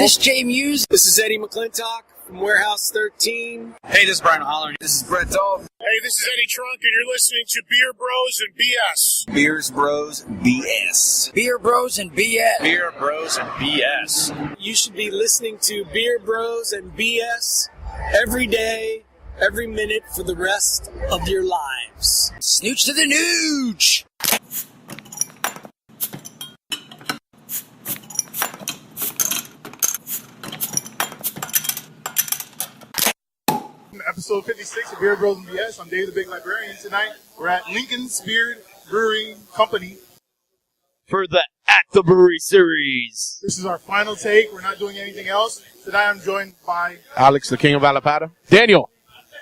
this Jay Muse. This is Eddie McClintock from Warehouse 13. Hey, this is Brian Holler. This is Brett Dahl. Hey, this is Eddie Trunk, and you're listening to Beer Bros and BS. Beers Bros BS. Beer Bros and BS. Beer Bros and BS. You should be listening to Beer Bros and BS every day, every minute for the rest of your lives. Snooch to the nooch. Episode 56 of Beer Bros and BS. I'm Dave the Big Librarian. Tonight, we're at Lincoln's Beard Brewing Company For the At the Brewery series. This is our final take. We're not doing anything else. Tonight, I'm joined by Alex, the King of Alapata. Daniel.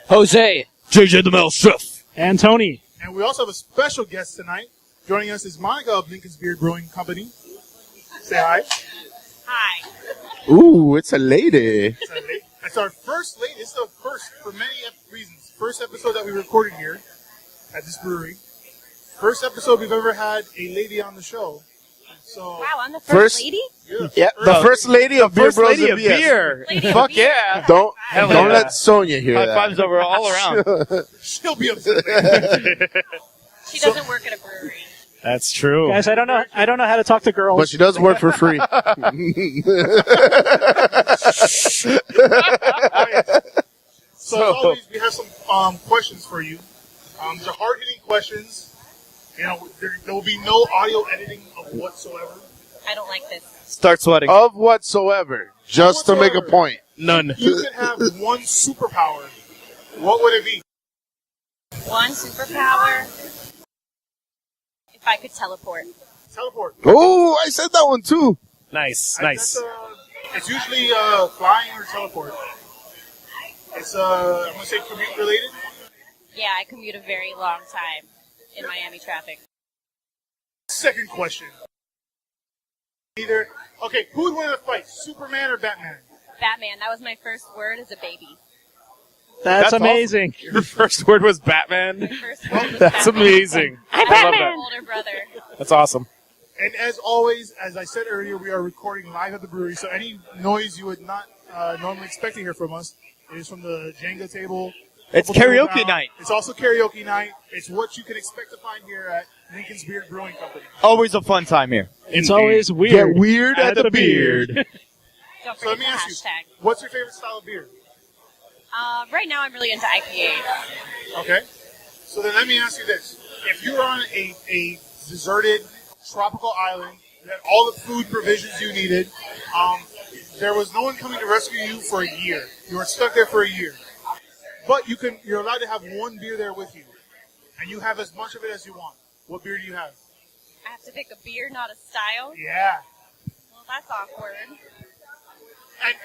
Jose. JJ the Mel Chef. And Tony. And we also have a special guest tonight. Joining us is Monica of Lincoln's Beard Brewing Company. Say hi. Hi. Ooh, it's a lady. It's our first lady. It's the first, for many reasons, first episode that we recorded here at this brewery. First episode we've ever had a lady on the show. So Wow, I'm the first lady? Yeah, the first lady of Beer Bros Lady and of BS. beer. Lady of Fuck beer. yeah. Don't yeah. let Sonia hear High that. fives over all around. she'll be upset later. She doesn't work at a brewery. That's true. Guys, I don't know how to talk to girls. But she does work for free. So as always, we have some questions for you. They're hard-hitting questions. You know, there will be no audio editing of whatsoever. I don't like this. Start sweating. Of whatsoever. Just to make a point. None. You could have one superpower. What would it be? One superpower. If I could teleport. Teleport. Oh, I said that one too. Nice. It's usually flying or teleport. It's I'm gonna say commute related. Yeah, I commute a very long time in Miami traffic. Second question. Okay, who would win in a fight, Superman or Batman? Batman, that was my first word as a baby. That's amazing. Awesome. Your first word was Batman? My first word was That's Batman. amazing. I love have that. an older brother. That's awesome. And as always, as I said earlier, we are recording live at the brewery, so any noise you would not normally expect to hear from us is from the Jenga table. It's Couple tables karaoke down. night. It's also karaoke night. It's what you can expect to find here at Lincoln's Beard Brewing Company. Always a fun time here. It's always weird. Get weird at the beard. Don't So let forget me the ask you, hashtag. what's your favorite style of beer? Right now, I'm really into IPAs. Okay. So then let me ask you this. If you're on a deserted tropical island, you had all the food provisions you needed, there was no one coming to rescue you for a year. You were stuck there for a year. But you're allowed to have one beer there with you. And you have as much of it as you want. What beer do you have? I have to pick a beer, not a style. Yeah. Well, that's awkward.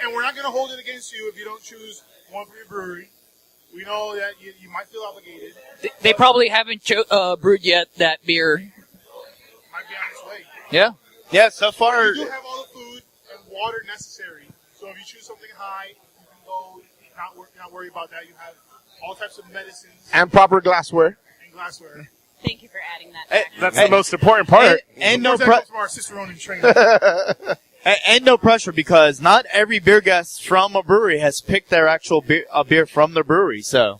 And we're not going to hold it against you if you don't choose one for your brewery. We know that you might feel obligated. They probably haven't brewed yet that beer. Might be on its way. Yeah. Yeah, so far. You do have all the food and water necessary. So if you choose something high, you can go, not worry about that. You have all types of medicines And proper glassware. and glassware. Thank you for adding that back. That's the most important part. And Of no course, that comes from our Cicerone training. and no pressure because not every beer guest from a brewery has picked their actual beer from the brewery. So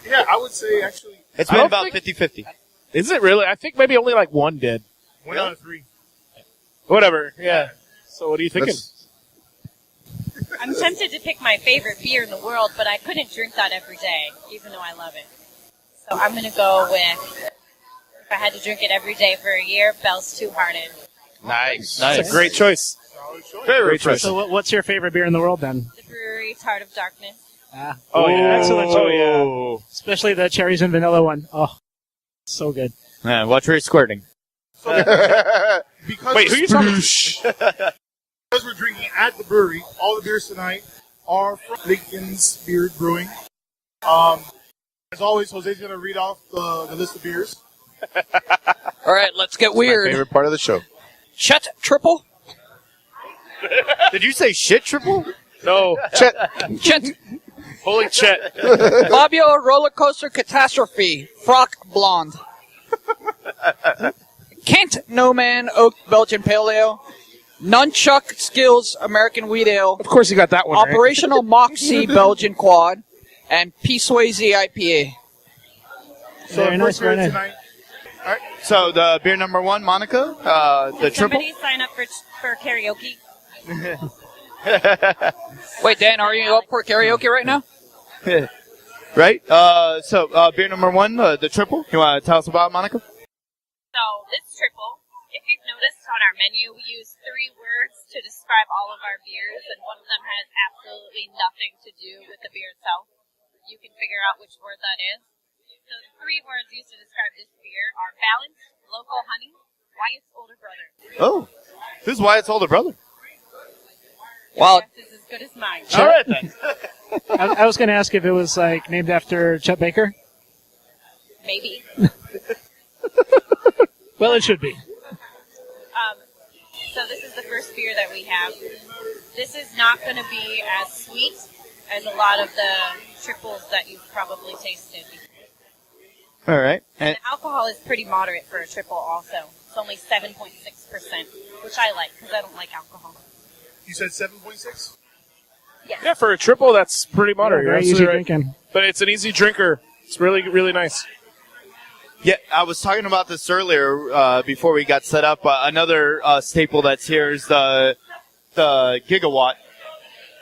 Yeah, I would say actually it's I been don't about think- 50-50. Is it really? I think maybe only like one did. 1 out of 3. Whatever. Yeah. So what are you thinking? I'm tempted to pick my favorite beer in the world, but I couldn't drink that every day, even though I love it. So I'm going to go with, if I had to drink it every day for a year, Bell's Two Hearted. Nice. It's a great choice. Solid choice. Very Great choice. refreshing. So what's your favorite beer in the world then? The brewery's Heart of Darkness. Oh, yeah. Excellent choice. Oh, Especially the cherries and vanilla one. Oh, so good. Yeah, watch where you're squirting. Because Wait, who are you talking to? Because we're drinking at the brewery, all the beers tonight are from Lincoln's Beard Brewing. As always, Jose's going to read off the list of beers. All right, let's get My weird. favorite part of the show. Chet triple. Did you say shit triple? No. Chet. Chet. Holy Chet. Fabio roller coaster catastrophe. Frock blonde. Kent No Man Oak Belgian Paleo. Nunchuck Skills American Wheat Ale, Of course, you got that one. Right? Operational Moxie Belgian Quad, and Peaceway IPA. So Very our nice, first beer very nice. tonight. So the beer number one, Monica, the triple. Somebody sign up for karaoke. Wait, Dan, are you up for karaoke right now? Right? So beer number one, the triple. You want to tell us about it, Monica? So this triple, if you've noticed on our menu, we use 3 words to describe all of our beers, and one of them has absolutely nothing to do with the beer itself. You can figure out which word that is. So the 3 words used to describe this beer are balance, local honey, Wyatt's older brother. Oh, who's Wyatt's older brother? Wow. This is as good as mine. All right then. I was going to ask if it was like named after Chet Baker. Maybe. Well, it should be. So this is the first beer that we have. This is not going to be as sweet as a lot of the triples that you've probably tasted. All right. And The alcohol is pretty moderate for a triple also. It's only 7.6%, which I like because I don't like alcohol. You said 7.6? Yes. Yeah, for a triple, that's pretty moderate. You're Very easy absolutely right. drinking. But it's an easy drinker. It's really, really nice. yeah, I was talking about this earlier before we got set up. Another staple that's here is the Gigawatt,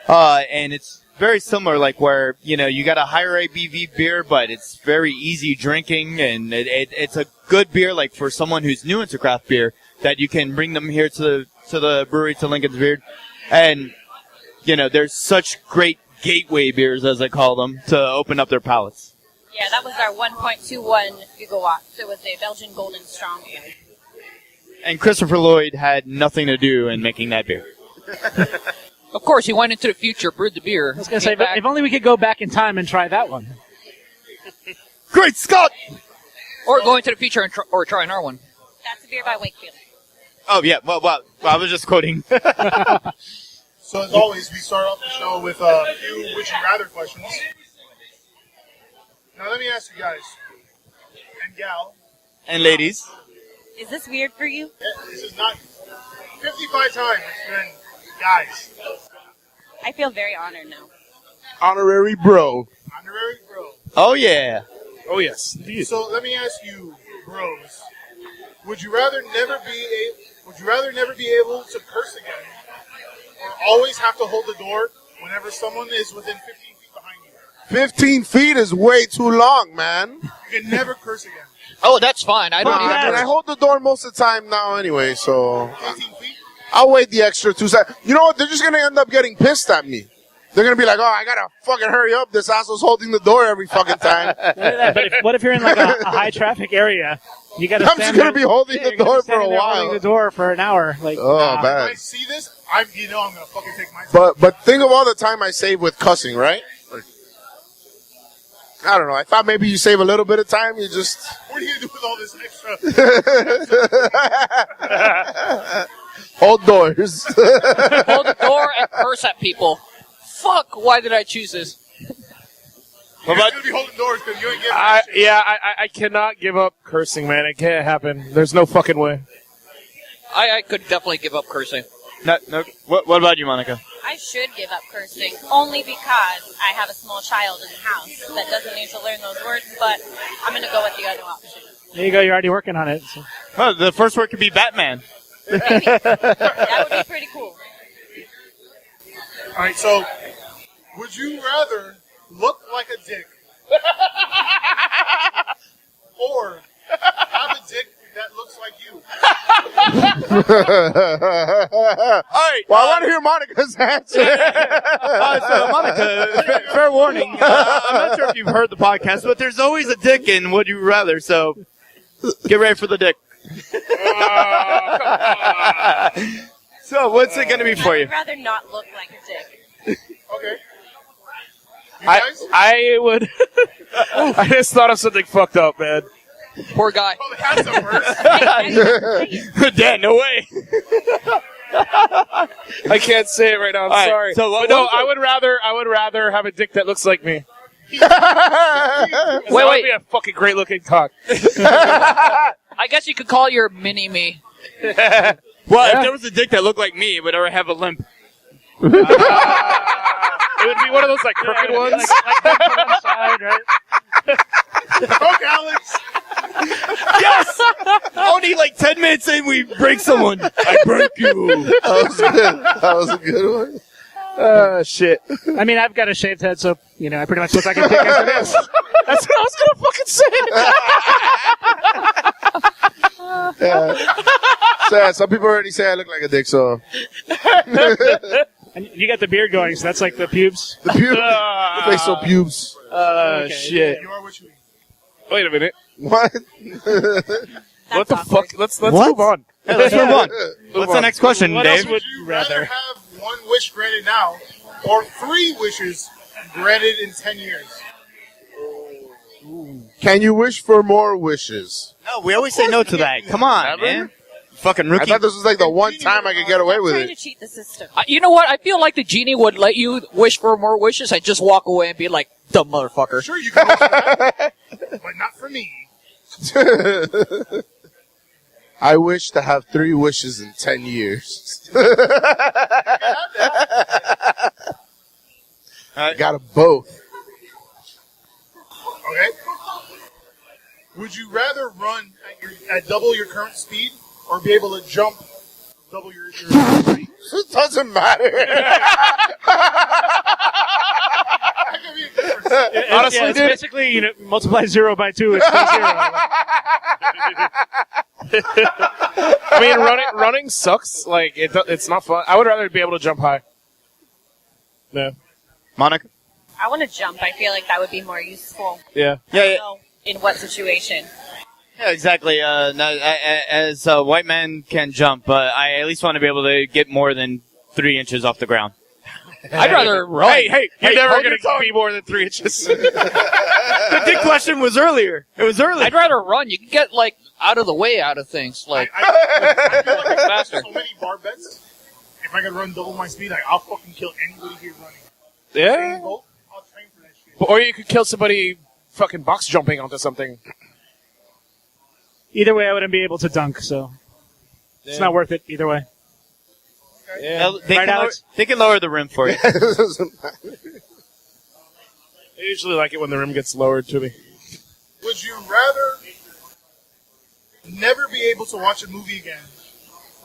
and it's very similar. Like where you got a higher ABV beer, but it's very easy drinking, and it's a good beer. Like for someone who's new into craft beer, that you can bring them here to the brewery, to Lincoln's Beard, and there's such great gateway beers, as I call them, to open up their palates. Yeah, that was our 1.21 gigawatts. It was a Belgian Golden Strong Ale. And Christopher Lloyd had nothing to do in making that beer. Of course, he went into the future, brewed the beer. I was going to say, came back. if only we could go back in time and try that one. Great Scott! Or go into the future and or try another one. That's a beer by Wakefield. Oh yeah, well, I was just quoting. So as always, we start off the show with a few would you rather questions. Now let me ask you guys, and gal, And ladies. Is this weird for you? this is not 55 times it's been guys. I feel very honored now. Honorary bro. Honorary bro. Oh yeah. Oh, yes. Indeed. So let me ask you, bros, would you rather never be able to curse again, or always have to hold the door whenever someone is within 15 feet behind you? 15 feet is way too long, man. You can never curse again. Oh, that's fine. I don't need I to. hold the door most of the time now anyway, so 18 feet? I'll wait the extra 2 seconds. You know what? They're just going to end up getting pissed at me. They're going to be like, oh, I got to fucking hurry up. This asshole's holding the door every fucking time. But what if you're in like a high traffic area? You got to. I'm just going to be holding the door for a while. Holding the door for an hour. Like, Oh, nah. When bad. I see this, I'm going to fucking take my time. But think of all the time I save with cussing, right? Like, I don't know. I thought maybe you save a little bit of time. You just What are you going to do with all this extra? hold doors. Hold the door and curse at people. Fuck, why did I choose this? You're going to be holding doors because you ain't giving a shit. I cannot give up cursing, man. It can't happen. There's no fucking way. I could definitely give up cursing. No. What about you, Monica? I should give up cursing, only because I have a small child in the house that doesn't need to learn those words, but I'm going to go with the other option. There you go. You're already working on it. So. Oh, the first word could be Batman. Maybe. That would be pretty cool. All right, so would you rather look like a dick or have a dick that looks like you? All right. Well, I want to hear Monica's answer. So, Monica, fair warning. I'm not sure if you've heard the podcast, but there's always a dick in Would You Rather, so get ready for the dick. So, what's it going to be for I you? would rather not look like a dick. Okay. You guys? I would. I just thought of something fucked up, man. Poor guy. Oh, that's the worst. Dad, no way. I can't say it right now. I'm All right, sorry. so what But no, was it? I would rather have a dick that looks like me. That would be a fucking great looking cock. I guess you could call your mini me. Well, if there was a dick that looked like me, it would already have a limp. It would be one of those like crooked ones. Like on the side, right? Fuck Alex. Yes! Only like 10 minutes in, we break someone. I break you. That was good. That was a good one. Shit. I mean, I've got a shaved head, so, you know, I pretty much look like a dick as it is. That's what I was gonna fucking say. So, yeah, some people already say I look like a dick, so. And you got the beard going, so that's like the pubes. The pubes. The facial pubes. Shit. You are what you eat. Wait a minute. What? What the fuck? Let's What? move on. Hey, let's move on. What's the next question, What Dave? else would Would you you rather rather? have one wish granted now, or 3 wishes granted in 10 years? Can you wish for more wishes? No, we always say no to that. Come on, man. Fucking I rookie. thought this was like the one time I could get away with Trying to it. cheat the system. You know what? I feel like the genie would let you wish for more wishes and just walk away and be like, dumb motherfucker. Sure, you can wish for that, but not for me. I wish to have 3 wishes in 10 years. I got 'em both. Okay. Would you rather run at double your current speed, or be able to jump double your speed? It doesn't matter. That could be a difference. Honestly, yeah, it's dude. basically, you know, multiply 0 by 2, it's still 0. I mean, running sucks. Like it's not fun. I would rather be able to jump high. Yeah. Monica? I want to jump. I feel like that would be more useful. Yeah. Yeah, I yeah. don't know in what situation. Yeah, exactly. As a white man can jump, but I at least want to be able to get more than 3 inches off the ground. I'd rather run. Hey, you're never hold gonna your tongue. be more than 3 inches. The dick question was earlier. It was earlier. I'd rather run. You can get, like, out of the way out of things. Like, I feel like I Faster. so many bar bets. If I could run double my speed, I'll fucking kill anybody here running. Yeah. I'll train for that shit. Or you could kill somebody fucking box jumping onto something. Either way, I wouldn't be able to dunk, so it's not worth it either way. Yeah. They, Right, can lower, Alex? they can lower the rim for you. I usually like it when the rim gets lowered to me. Would you rather never be able to watch a movie again,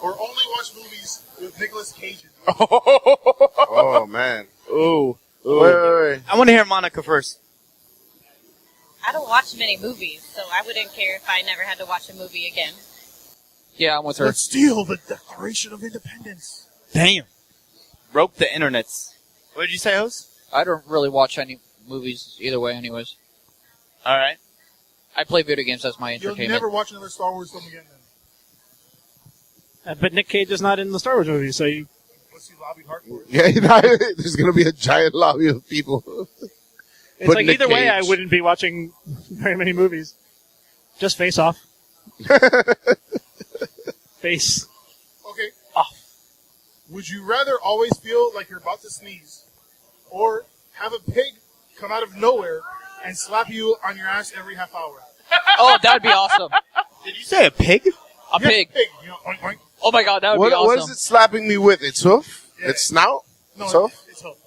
or only watch movies with Nicolas Cage in them? Oh, man. Ooh. Wait. I want to hear Monica first. I don't watch many movies, so I wouldn't care if I never had to watch a movie again. yeah, I'm with her. Let's steal the Declaration of Independence. Damn. Broke the internets. What did you say, host? I don't really watch any movies either way anyways. All right. I play video games as my You'll entertainment. never watch another Star Wars film again then. But Nick Cage is not in the Star Wars movie, so you... Unless you lobby hard for it. Yeah, you know, there's going to be a giant lobby of people. It's Put like Nick either way, I Cage. wouldn't be watching very many movies. Just Face Off. Face. Okay. Would you rather always feel like you're about to sneeze, or have a pig come out of nowhere and slap you on your ass every half hour? Oh, that'd be awesome. Did you say a pig? A pig. Pig. You know, oink, oink. Oh my god, that would be awesome. What is it slapping me with? Its hoof? Yeah. Its snout? No, Its hoof? it's hope.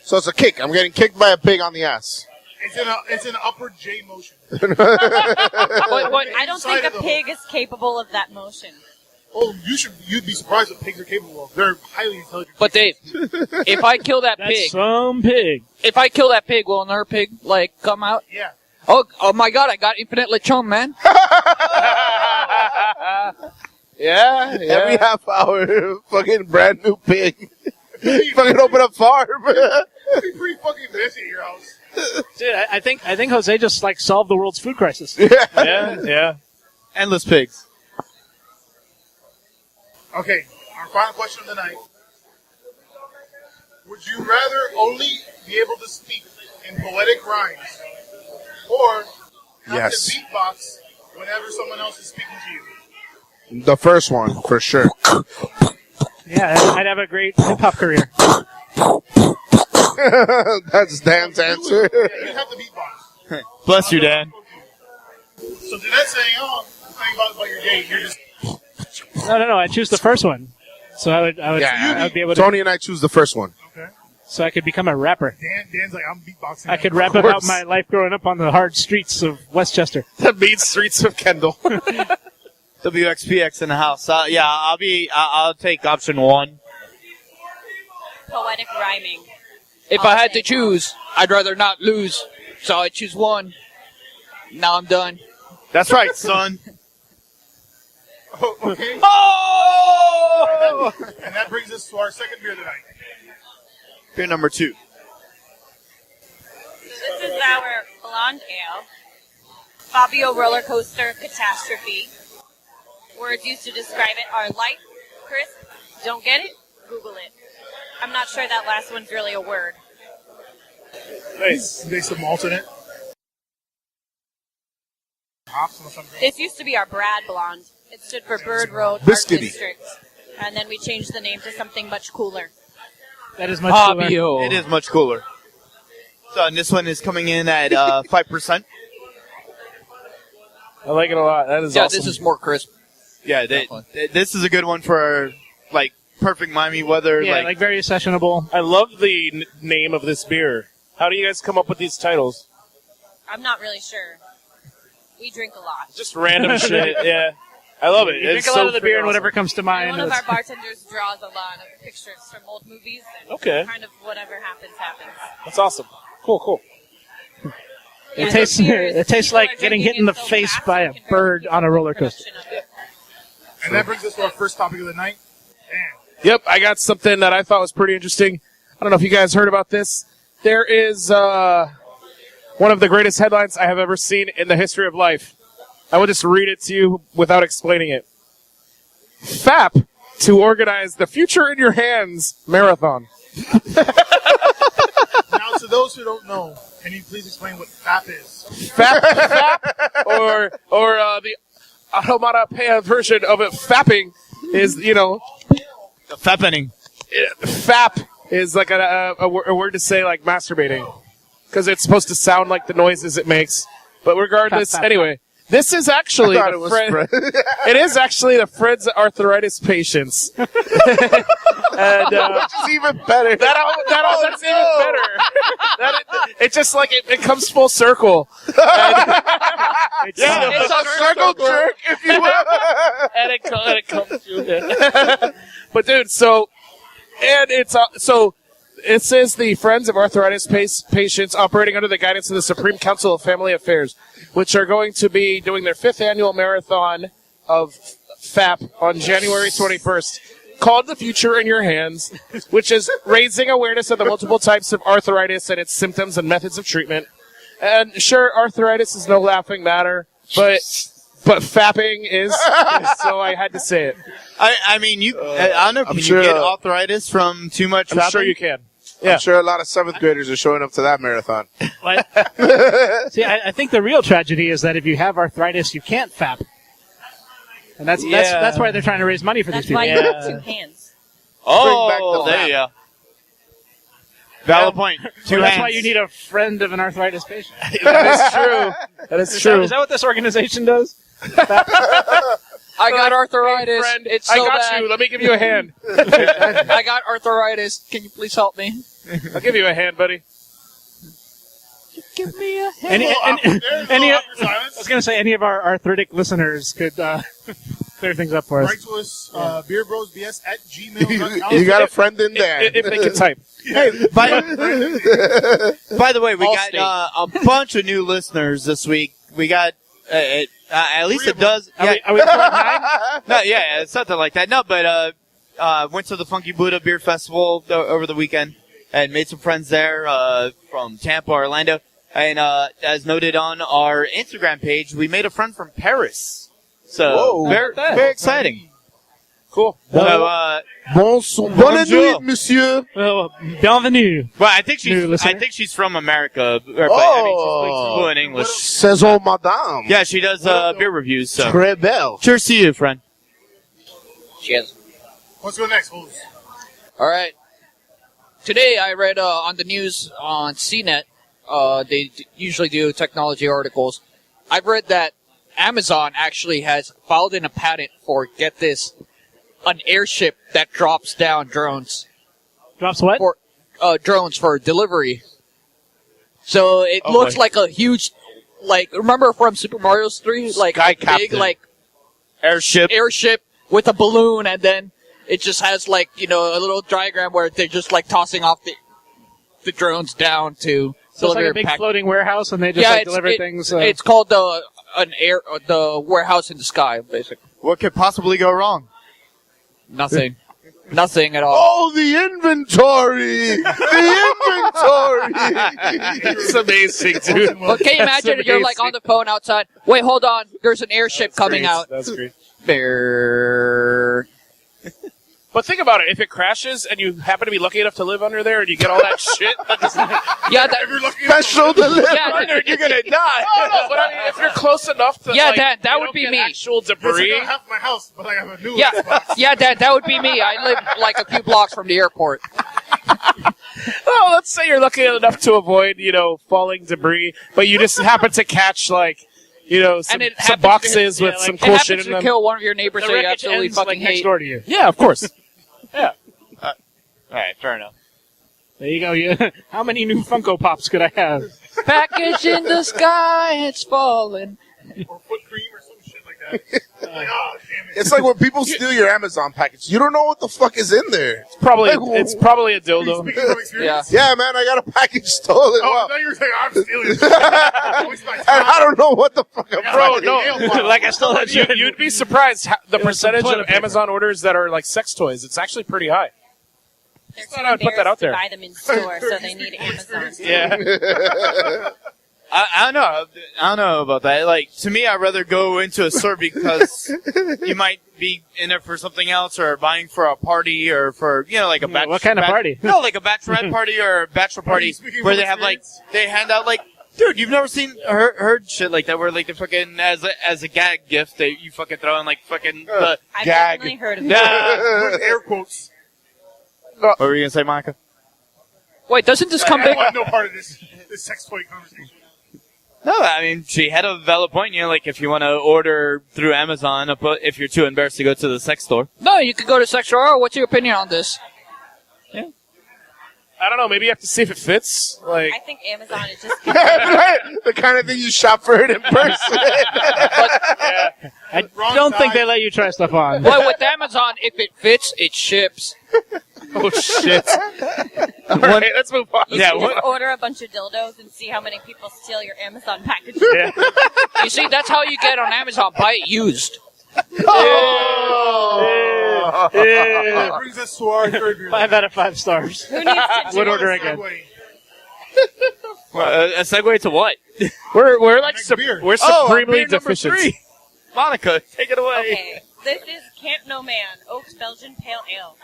So it's a kick. I'm getting kicked by a pig on the ass. It's an upward J motion. But I don't think Inside of a the pig is capable of that motion. Oh, you'd be surprised what pigs are capable of. They're highly intelligent. But Dave, if I kill that That's pig, some pig. if I kill that pig, will another pig like come out? Yeah. Oh my god, I got infinite lechon, man. Yeah. Every half hour, fucking brand new pig. Fucking open up farm. It'd be pretty fucking messy at your house. Dude, I think Jose just like solved the world's food crisis. Yeah. Endless pigs. Okay, our final question of the night. Would you rather only be able to speak in poetic rhymes, or have Yes. to beatbox whenever someone else is speaking to you? The first one, for sure. Yeah, I'd have a great hip hop career. That's Dan's answer. Yeah, you have to beatbox. Bless you, Dan. So to that saying, the thing about your day, you're just No. I choose the first one. So I would be able to. Tony and I choose the first one. Okay. So I could become a rapper. Dan's like, I'm beatboxing. I could rap about my life growing up on the hard streets of Westchester. The mean streets of Kendall. WXPX in the house. I'll take option 1. Poetic rhyming. If I had to choose, I'd rather not lose. So I choose 1. Now I'm done. That's right, son. Okay. Oh! And that brings us to our second beer tonight. Beer number 2. So this is our blonde ale. Fabio roller coaster catastrophe. Words used to describe it are light, crisp, don't get it? Google it. I'm not sure that last one's really a word. Nice. They some malt in it. Hops or something. This used to be our Brad Blonde. It stood for Bird Road Art Biscuity. District. And then we changed the name to something much cooler. That is much cooler. Fabio. It is much cooler. So, and this one is coming in at 5%. I like it a lot. That is Yeah, awesome. this is more crisp. Yeah, this is a good one for, like, perfect Miami weather. Yeah, like very sessionable. I love the name of this beer. How do you guys come up with these titles? I'm not really sure. We drink a lot. Just random shit. Yeah, I love it. You drink It's a lot so of the beer and freaking whatever awesome. comes to And mind. one of our bartenders draws a lot of pictures from old movies. And Okay. kind of whatever happens. That's awesome. Cool. It Yeah, tastes the beer is- it tastes people like are getting drinking hit in the it so face fast by you a can barely bird keep on a up with roller coaster. production of it. And that brings us to our first topic of the night. Dan. Yep, I got something that I thought was pretty interesting. I don't know if you guys heard about this. There is one of the greatest headlines I have ever seen in the history of life. I will just read it to you without explaining it. FAP to organize the Future in Your Hands marathon. Now, to those who don't know, can you please explain what FAP is? FAP or the automatopoeia version of it. Fapping is, Fappening. FAP is like a word to say like masturbating because it's supposed to sound like the noises it makes. But regardless, Fap. anyway, this is actually I thought the it was Fred- Fred. it is actually the Fred's arthritis patients. And Which is even better. that's even better. It just like it comes full circle. It's, Yeah, It's a circle jerk, if you will. and it comes to But dude, so it says the Friends of Arthritis Patients operating under the guidance of the Supreme Council of Family Affairs, which are going to be doing their 5th annual marathon of FAP on January 21st, called The Future in Your Hands, which is raising awareness of the multiple types of arthritis and its symptoms and methods of treatment. And sure, arthritis is no laughing matter, but fapping is, so I had to say it. I mean, I don't know, can sure- you get arthritis from too much I'm fapping? sure you can. Yeah. I'm sure a lot of 7th graders are showing up to that marathon. Like, see, I think the real tragedy is that if you have arthritis, you can't fap. And that's why they're trying to raise money for That's these why people. you have 2 hands. Oh, Bring back the there you go. Valid point. Two That's hands. why you need a friend of an arthritis patient. That is true. That is true. Is that what this organization does? I got arthritis. Friend, It's I so got bad. you. Let me give you a hand. I got arthritis. Can you please help me? I'll give you a hand, buddy. Give me a hand. Any, There's any, no I awkward silence. was going to say any of our arthritic listeners could clear things up for us. Write to us, beerbrosbs@gmail.com. You got a friend in there. If they can type. By the way, we Allstate. got a bunch of new listeners this week. We got at least it does. Are Yeah, we at 9? no, yeah, it's something like that. No, but went to the Funky Buddha Beer Festival over the weekend and made some friends there from Tampa, Orlando. And as noted on our Instagram page, we made a friend from Paris. So Whoa. very exciting. Cool. So Bonne Bonjour. nuit, monsieur. Well, bienvenue. well, I think New listener? she's from America, but I mean she speaks fluent English. Saison madame. Yeah, she does beer reviews. So Très belle. cheers to you, friend. Cheers. Let's go next, fools. All right. Today I read on the news on CNET. They usually do technology articles. I've read that Amazon actually has filed in a patent for, get this, an airship that drops down drones. Drops what? For drones for delivery. So it looks like a huge, like, remember from Super Mario 3? Like Sky a big, Captain. like, airship with a balloon, and then it just has, like, you know, a little diagram where they're just, like, tossing off the drones down to So it's deliver like a big pack- floating warehouse, and they just deliver things. It's called the warehouse in the sky, basically. What could possibly go wrong? Nothing. Nothing at all. Oh, the inventory! The inventory! It's amazing, dude. But can you imagine you're like on the phone outside? Wait, hold on. There's an airship coming out. That's great. Bear. But think about it. If it crashes and you happen to be lucky enough to live under there and you get all that shit, that just, Yeah, that, If you're lucky Special delivery! yeah, You're gonna die. no, but I mean, if you're close enough to, Yeah, like, that you would don't be get me. actual It's like debris. I have my house, but I have a new yeah, Xbox. yeah, that would be me. I live like a few blocks from the airport. Well, let's say you're lucky enough to avoid, falling debris, but you just happen to catch, like, some, And it some happens boxes to, with yeah, some like, cool it shit happens in to them. kill one of your neighbors The that you wreckage absolutely ends, fucking like, next hate. door to you. Yeah, of course. Yeah. All right, fair enough. There you go. How many new Funko Pops could I have? Package in the sky, it's falling. Or foot cream or some shit like that. Like, oh, damn it. It's like when people steal your Amazon package. You don't know what the fuck is in there. It's probably a dildo. Speaking from experience. Yeah. Yeah, man, I got a package stolen. Oh, I Wow. thought you were saying I'm stealing shit. Waste my And time. I don't know what the fuck I'm Bro, fucking- no. Like I still had You'd be surprised the was some percentage toilet of paper. Amazon orders that are like sex toys. It's actually pretty high. They're thought I'd put that out there. to buy them in store, so they need Amazon. Yeah. I don't know about that. Like, to me, I'd rather go into a store because you might be in it for something else, or buying for a party, or for, like a What kind of party? No, like a bachelorette party or a bachelor party speaking where from they have, like, experience? they hand out, like, dude, you've never heard shit like that where, like, they fucking, as a gag gift, you fucking throw in, like, fucking the I've Gag. definitely heard of Nah. that. Air quotes. What were you gonna say, Monica? Wait, doesn't this come I big? want no part of this sex toy conversation. No, I mean, she had a valid point. Like, if you want to order through Amazon, if you're too embarrassed to go to the sex store. No, you could go to Sex Store. What's your opinion on this? I don't know. Maybe you have to see if it fits. Like, I think Amazon is just The kind of thing you shop for it in person. I don't think they let you try stuff on. Well, with Amazon, if it fits, it ships. oh shit. All right, let's move on. you can just order a bunch of dildos and see how many people steal your Amazon package. Yeah. You see, that's how you get on Amazon. Buy it used. That brings us to our third beer. 5 out of 5 stars. Who needs to do Would order again. Segue. A segue to what? We're like Next beer. we're Oh, supremely beer number deficient. 3. Monica, take it away. Okay, this is Camp No Man, Oak's Belgian Pale Ale.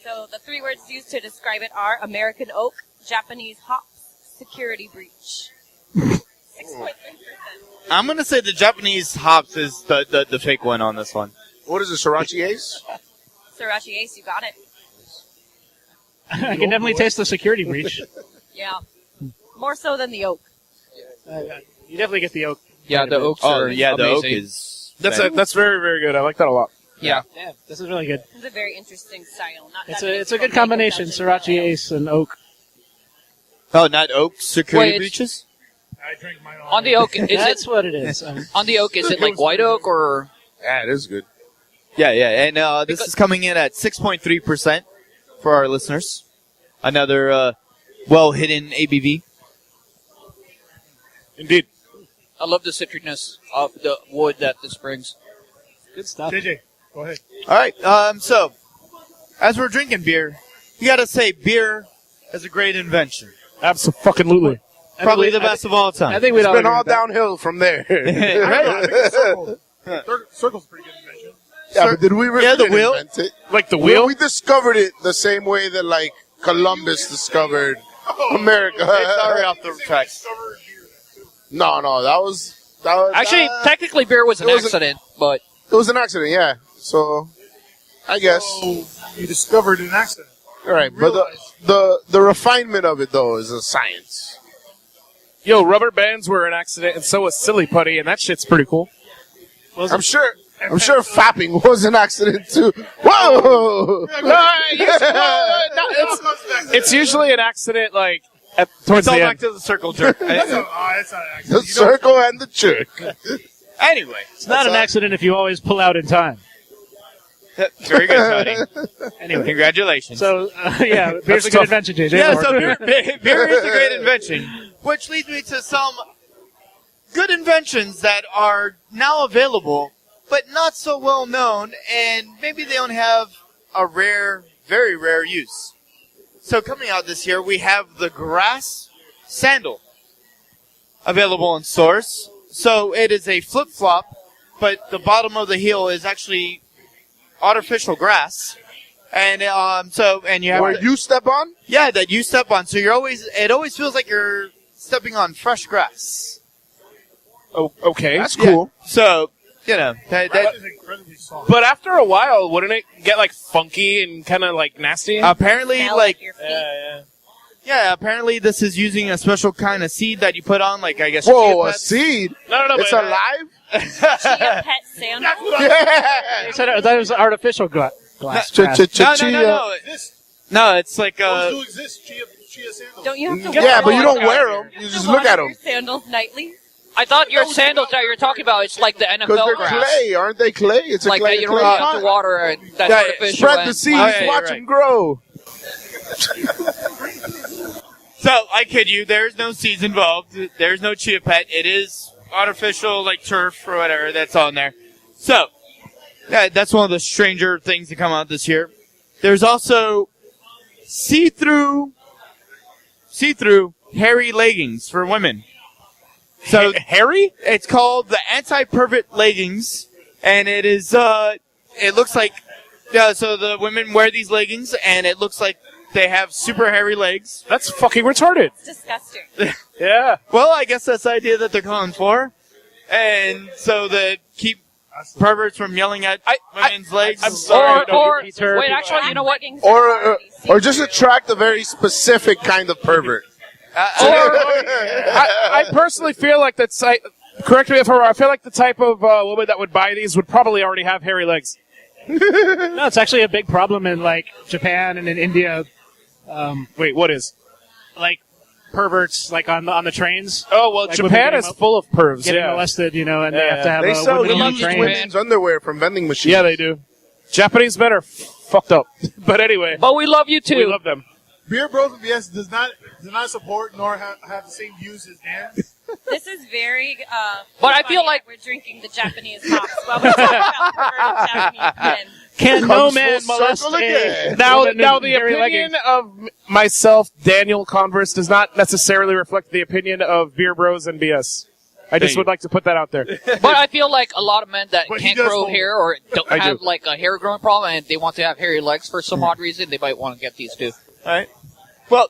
So the 3 words used to describe it are American oak, Japanese hops, security breach. 6.3%. I'm gonna say the Japanese hops is the fake one on this one. What is it, Sriracha Ace? Sriracha Ace, you got it. I can definitely taste the security breach. Yeah. More so than the oak. You definitely get the oak. Yeah, the oaks Oh are yeah, the oak amazing. is. That's very, very good. I like that a lot. Yeah. Yeah, this is really good. It's a very interesting style. Not It's that many a good people make combination, Belgian Sriracha Pale Ale. Ace and oak. Oh, not oak security Wait, breaches. I drank mine On the oak, is That's it what it is. on the oak? Is it like white oak or? Yeah, it is good. Yeah, and this is coming in at 6.3% for our listeners. Another well-hidden ABV. Indeed. I love the citrusness of the wood that this brings. Good stuff. JJ, go ahead. All right. So, as we're drinking beer, you got to say beer is a great invention. Absolutely. Probably the best of all I time. think we'd It's all been agree all with that. downhill from there. Circle's a pretty good invention. Yeah, but did we really Yeah, the wheel. invent it? Like the Well, wheel. we discovered it the same way that, like, Columbus discovered America. Sorry, off the tracks. Discovered beer then, too. No, that was Actually, technically, beer was an it was a- accident, but it was an accident. Yeah, so I guess. So you discovered an accident. All right, but the refinement of it though is a science. Yo, rubber bands were an accident, and so was silly putty, and that shit's pretty cool. I'm sure fapping was an accident too. Whoa! It's usually an accident, like, towards It's all the back end. to the circle jerk. It's not an accident. The circle and the jerk. Anyway, It's not an accident if you always pull out in time. very good, Tony. Anyway, Congratulations. so yeah, beer's That's a good tough. invention, JJ. Yeah, so beer is a great invention, which leads me to some good inventions that are now available, but not so well known, and maybe they don't have a rare, very rare use. So coming out this year, we have the grass sandal available in stores. So it is a flip-flop, but the bottom of the heel is actually artificial grass. And you have Where you step on? yeah, that you step on. So it always feels like you're stepping on fresh grass. Oh, okay. That's cool. So, that That is incredibly soft. But after a while, wouldn't it get, like, funky and kind of, like, nasty? apparently, Smell like, your feet. apparently this is using a special kind of seed that you put on, like, I guess. Whoa, chia a pets. seed. No, It's but, alive? Chia pet sandal. Yeah. They said that was artificial glass. No. No, it's like, Those do exist, chia sandals. Don't you have to Yeah, water but you don't your- wear them. You have to just look water at your them. sandals nightly. I thought your sandals that you're talking about, it's like the Because NFL they're grass. clay, aren't they clay? It's a Like clay, that you don't clay have pot. to water it. That's Yeah, artificial. Spread the and- seeds, Oh, yeah, watch you're them grow. So, I kid you, there's no seeds involved. There's no chia pet. It is artificial, like turf or whatever that's on there. So, that's one of the stranger things to come out this year. There's also see-through hairy leggings for women. So, hairy? it's called the anti-pervert leggings, and it is, it looks like, so the women wear these leggings, and it looks like they have super hairy legs. That's fucking retarded. It's disgusting. Yeah. Well, I guess that's the idea that they're going for. And so that keep perverts from yelling at women's legs. I'm sorry. Or These are wait, people- actually, you know what? Leggings are Or already just attract a very specific kind of pervert. I personally feel like that correct me if I'm wrong, I feel like the type of woman that would buy these would probably already have hairy legs. No, it's actually a big problem in like Japan and in India. Wait, what is? Like perverts, like on the trains, Oh, well, Like Japan women is full of pervs, getting yeah. molested, and they have to have They a sell woman on the used train. women's underwear from vending machines. Yeah, they do. Japanese men are fucked up. But anyway, But we love you too. we love them. Beer Bros and BS does not support nor have the same views as Dan. This is very. But I funny feel like- that we're drinking the Japanese hops while we talk about perverted Japanese men. Can no Comes man full molest circle a again. woman Now in the hairy opinion leggings? of myself, Daniel Converse, does not necessarily reflect the opinion of Beer Bros and BS. I just you. would like to put that out there. But I feel like a lot of men that But he can't does grow hold- hair or don't I have do. like a hair growing problem and they want to have hairy legs for some odd reason, they might want to get these too. All right. Well,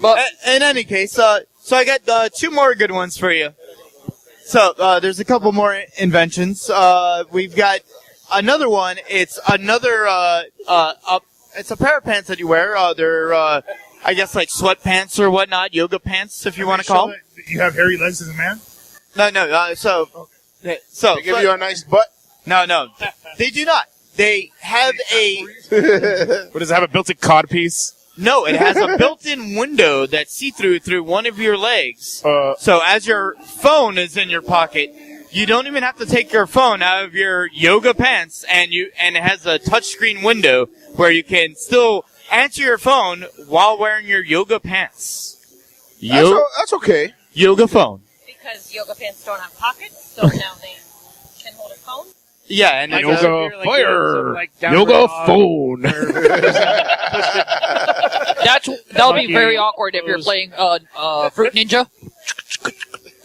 But in any case, so I got two more good ones for you. So there's a couple more inventions. We've got another one. It's another. It's a pair of pants that you wear. They're I guess like sweatpants or whatnot, yoga pants if you want to call them. You have hairy legs as a man? No. So They give you a nice butt. no, they do not. They have a What does it have, a built-in codpiece? no. It has a built-in window that's see-through through one of your legs. Uh, So as your phone is in your pocket, you don't even have to take your phone out of your yoga pants, and it has a touchscreen window where you can still answer your phone while wearing your yoga pants. That's okay. Yoga phone. Because yoga pants don't have pockets, so now they can hold a phone. Yeah, and Like it's a- yoga like fire, like down yoga for a dog. phone. that would be Lucky very awkward if you're playing Fruit Ninja.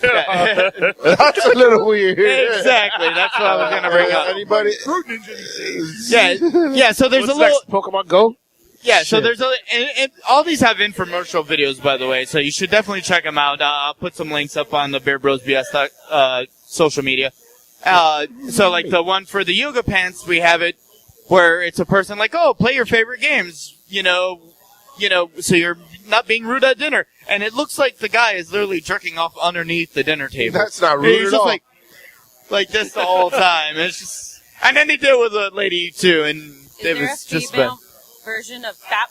That's a little weird. exactly. That's what I was gonna bring up. Anybody? Fruit Ninja these days. Yeah. So there's What's a little. next, Pokemon Go? Yeah, so Shit. there's and all these have infomercial videos, by the way, so you should definitely check them out. I'll put some links up on the Beer Bros BS social media. So like the one for the yoga pants, we have it where it's a person like, oh, play your favorite games, so not being rude at dinner. And it looks like the guy is literally jerking off underneath the dinner table. That's not rude He's at just all. like this the whole time. It's just, and then they did it with a lady too, and Is it there was a just female version of FAP?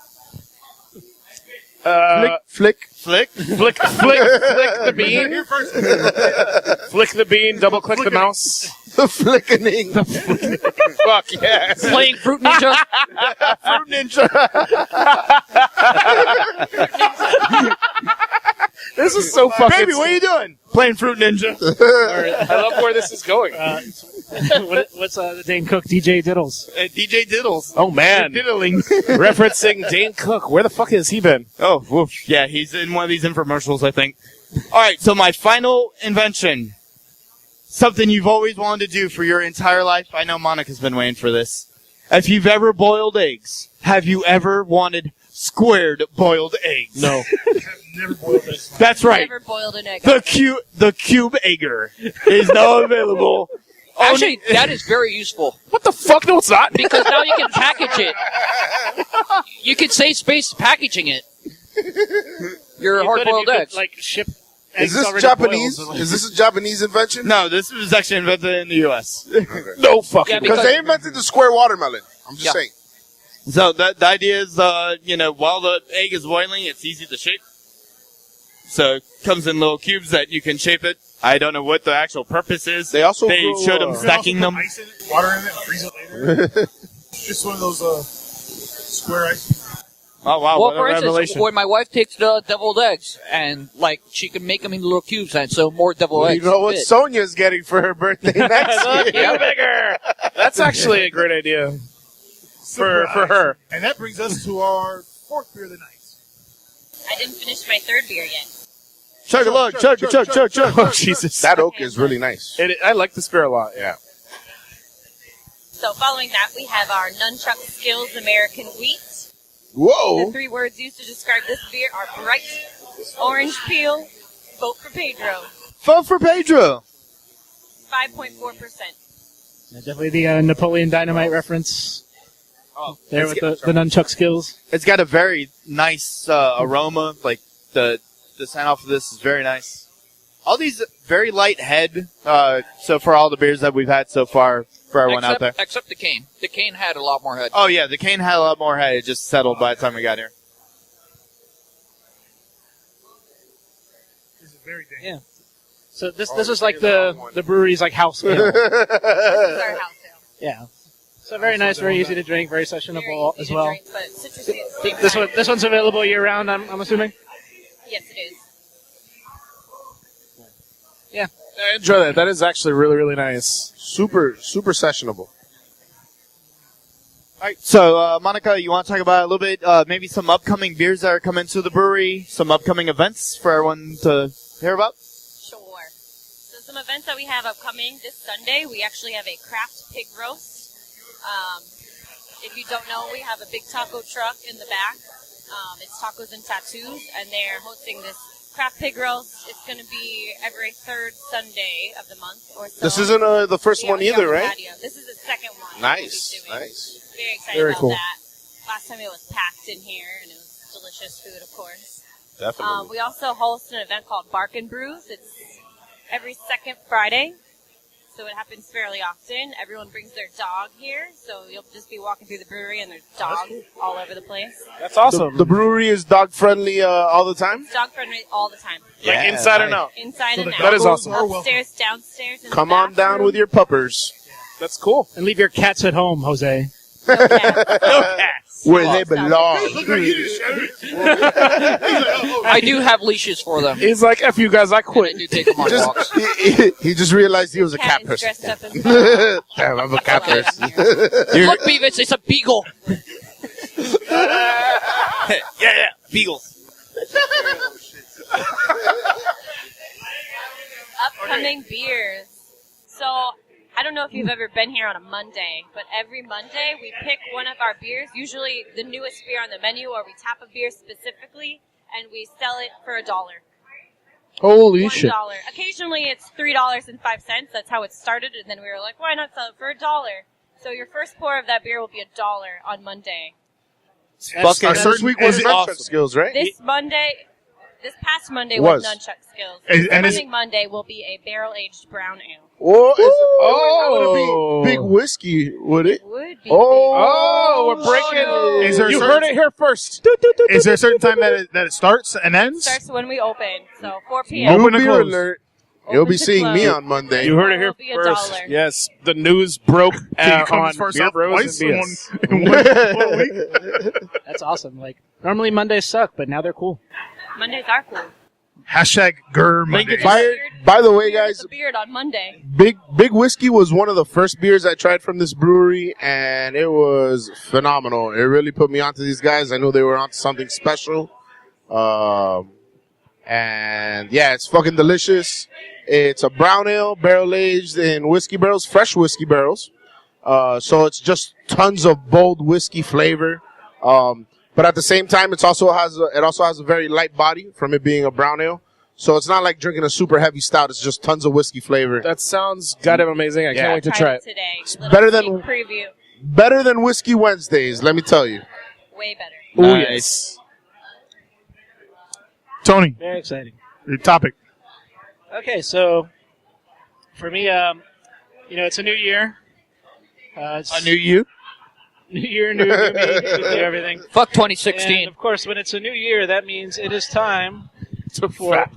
Flick. flick. Flick the bean. Here first. Flick the bean. Double click the mouse. The flickening. Fuck yes. Playing Fruit Ninja. Fruit Ninja. This is so fucking. Baby, what are you doing? Playing Fruit Ninja. I love where this is going. What's the Dane Cook DJ Diddles? DJ Diddles. Oh man, Diddling. referencing Dane Cook. Where the fuck has he been? Oh, whoosh. Yeah, he's in one of these infomercials, I think. All right, so my final invention. Something you've always wanted to do for your entire life. I know Monica's been waiting for this. If you've ever boiled eggs, have you ever wanted squared boiled eggs? No. I've never boiled this. That's right. Never boiled an egg. The cube egger is now available. Actually, that is very useful What the fuck? No, it's not. because now you can package it. You could save space packaging it. Your hard-boiled eggs. Like ship. Is eggs this already Japanese? boiled, so, Is this a Japanese invention? No, this was actually invented in the U.S. No fucking. Yeah, Because they invented the square watermelon. I'm just Yeah. saying. So the idea is, while the egg is boiling, it's easy to shape. So it comes in little cubes that you can shape it. I don't know what the actual purpose is. They also they grow, showed them uh, stacking You can them. also put ice in it, water in it, freeze it later. Just one of those square ice. Oh wow, well, what a for instance, revelation! when my wife takes the deviled eggs and she can make them into little cubes, and so more deviled You eggs. know what fit. Sonia's getting for her birthday next year. You bigger. That's actually a great idea for her. And that brings us to our fourth beer of the night. I didn't finish my third beer yet. Chug a lug, chug, chug, chug, chug. Oh Jesus. That oak is really nice. I like this beer a lot. Yeah. So following that, we have our Nunchuck Skills American Wheat. The Whoa. 3 words used to describe this beer are bright, orange peel, vote for Pedro. Vote for Pedro. 5.4%. definitely the Napoleon Dynamite reference. There with the nunchuck skills. It's got a very nice aroma. Like the sign off of this is very nice. All these very light head. So for all the beers that we've had so far, for everyone out there. Except the cane. The cane had a lot more head. Oh yeah, the cane had a lot more head. It just settled by the time we got here. This is very dangerous. Yeah. So this is like the brewery's like house ale. This is our house ale. Yeah. So very nice, very easy to drink, very sessionable Very as easy to well. drink, but citrusy at the same time. This one's available year round. I'm assuming. Yes, it is. Yeah. I enjoy that. That is actually really, really nice. Super sessionable. All right, so Monica, you want to talk about a little bit, maybe some upcoming beers that are coming to the brewery, some upcoming events for everyone to hear about? Sure. So some events that we have upcoming this Sunday, we actually have a craft pig roast. If you don't know, we have a big taco truck in the back. It's Tacos and Tattoos, and they're hosting this craft pig roast. It's going to be every third Sunday of the month or so. This isn't the first one Yeah, either, on the right? patio. This is the second one. Nice, that we'll be doing. nice. Very excited Very about cool. that. Last time it was packed in here, and it was delicious food, of course. Definitely. We also host an event called Bark and Brews. It's every second Friday, so it happens fairly often. Everyone brings their dog here, so you'll just be walking through the brewery and there's dogs all over the place. That's awesome. The brewery is dog friendly all the time. It's dog friendly all the time, like inside and out. inside and out. That is awesome. Upstairs, downstairs, in Come the on down bathroom. with your puppers. That's cool. And leave your cats at home, Jose. No cats. Where they belong. Look like you just shouted it. I do have leashes for them. He's like, F you guys, I And I quit. do take them on walks. He just realized he was a cat Cat is person. dressed up as well. Damn, I'm a cat Well, person. here. Look, Beavis, it's a beagle. Yeah, Beagles. Upcoming beers. So, I don't know if you've ever been here on a Monday, but every Monday we pick one of our beers, usually the newest beer on the menu, or we tap a beer specifically, and we sell it for $1. Holy shit. $1. Occasionally it's $3.05. That's how it started, and then we were like, why not sell it for $1? So your first pour of that beer will be $1 on Monday. This week was nunchuck skills, right? This past Monday was nunchuck skills. And Coming Monday will be a barrel-aged brown ale. It would be big whiskey, would it? Would be. We're breaking. Is there You certain- heard it here first. Is there a certain time that it starts and ends? Starts when we open, so 4 p.m. Open and Beer close. alert. Open You'll be to seeing me close. on Monday. You heard it here Will be first. $1. Yes, the news broke Can you come on this far Beer south Bros twice and in BS. one week? That's awesome. Like normally Mondays suck, but now they're cool. Mondays are cool. Hashtag Gur Monday. By the way, guys, The beard on Monday. Big Whiskey was one of the first beers I tried from this brewery, and it was phenomenal. It really put me onto these guys. I knew they were onto something special. And yeah, it's fucking delicious. It's a brown ale, barrel aged in whiskey barrels, fresh whiskey barrels. So it's just tons of bold whiskey flavor. But at the same time, it also has a very light body from it being a brown ale. So it's not like drinking a super heavy stout. It's just tons of whiskey flavor. That sounds goddamn amazing. I can't wait to try it. Today. better than- Preview. Better than Whiskey Wednesdays, let me tell you. Way better. Oh, Nice. yes. Tony, Very exciting. your topic. Okay, so for me, it's a new year. It's I knew you. new year, new me, new everything. Fuck And 2016. of course, when it's a new year, that means it is time To for. fap.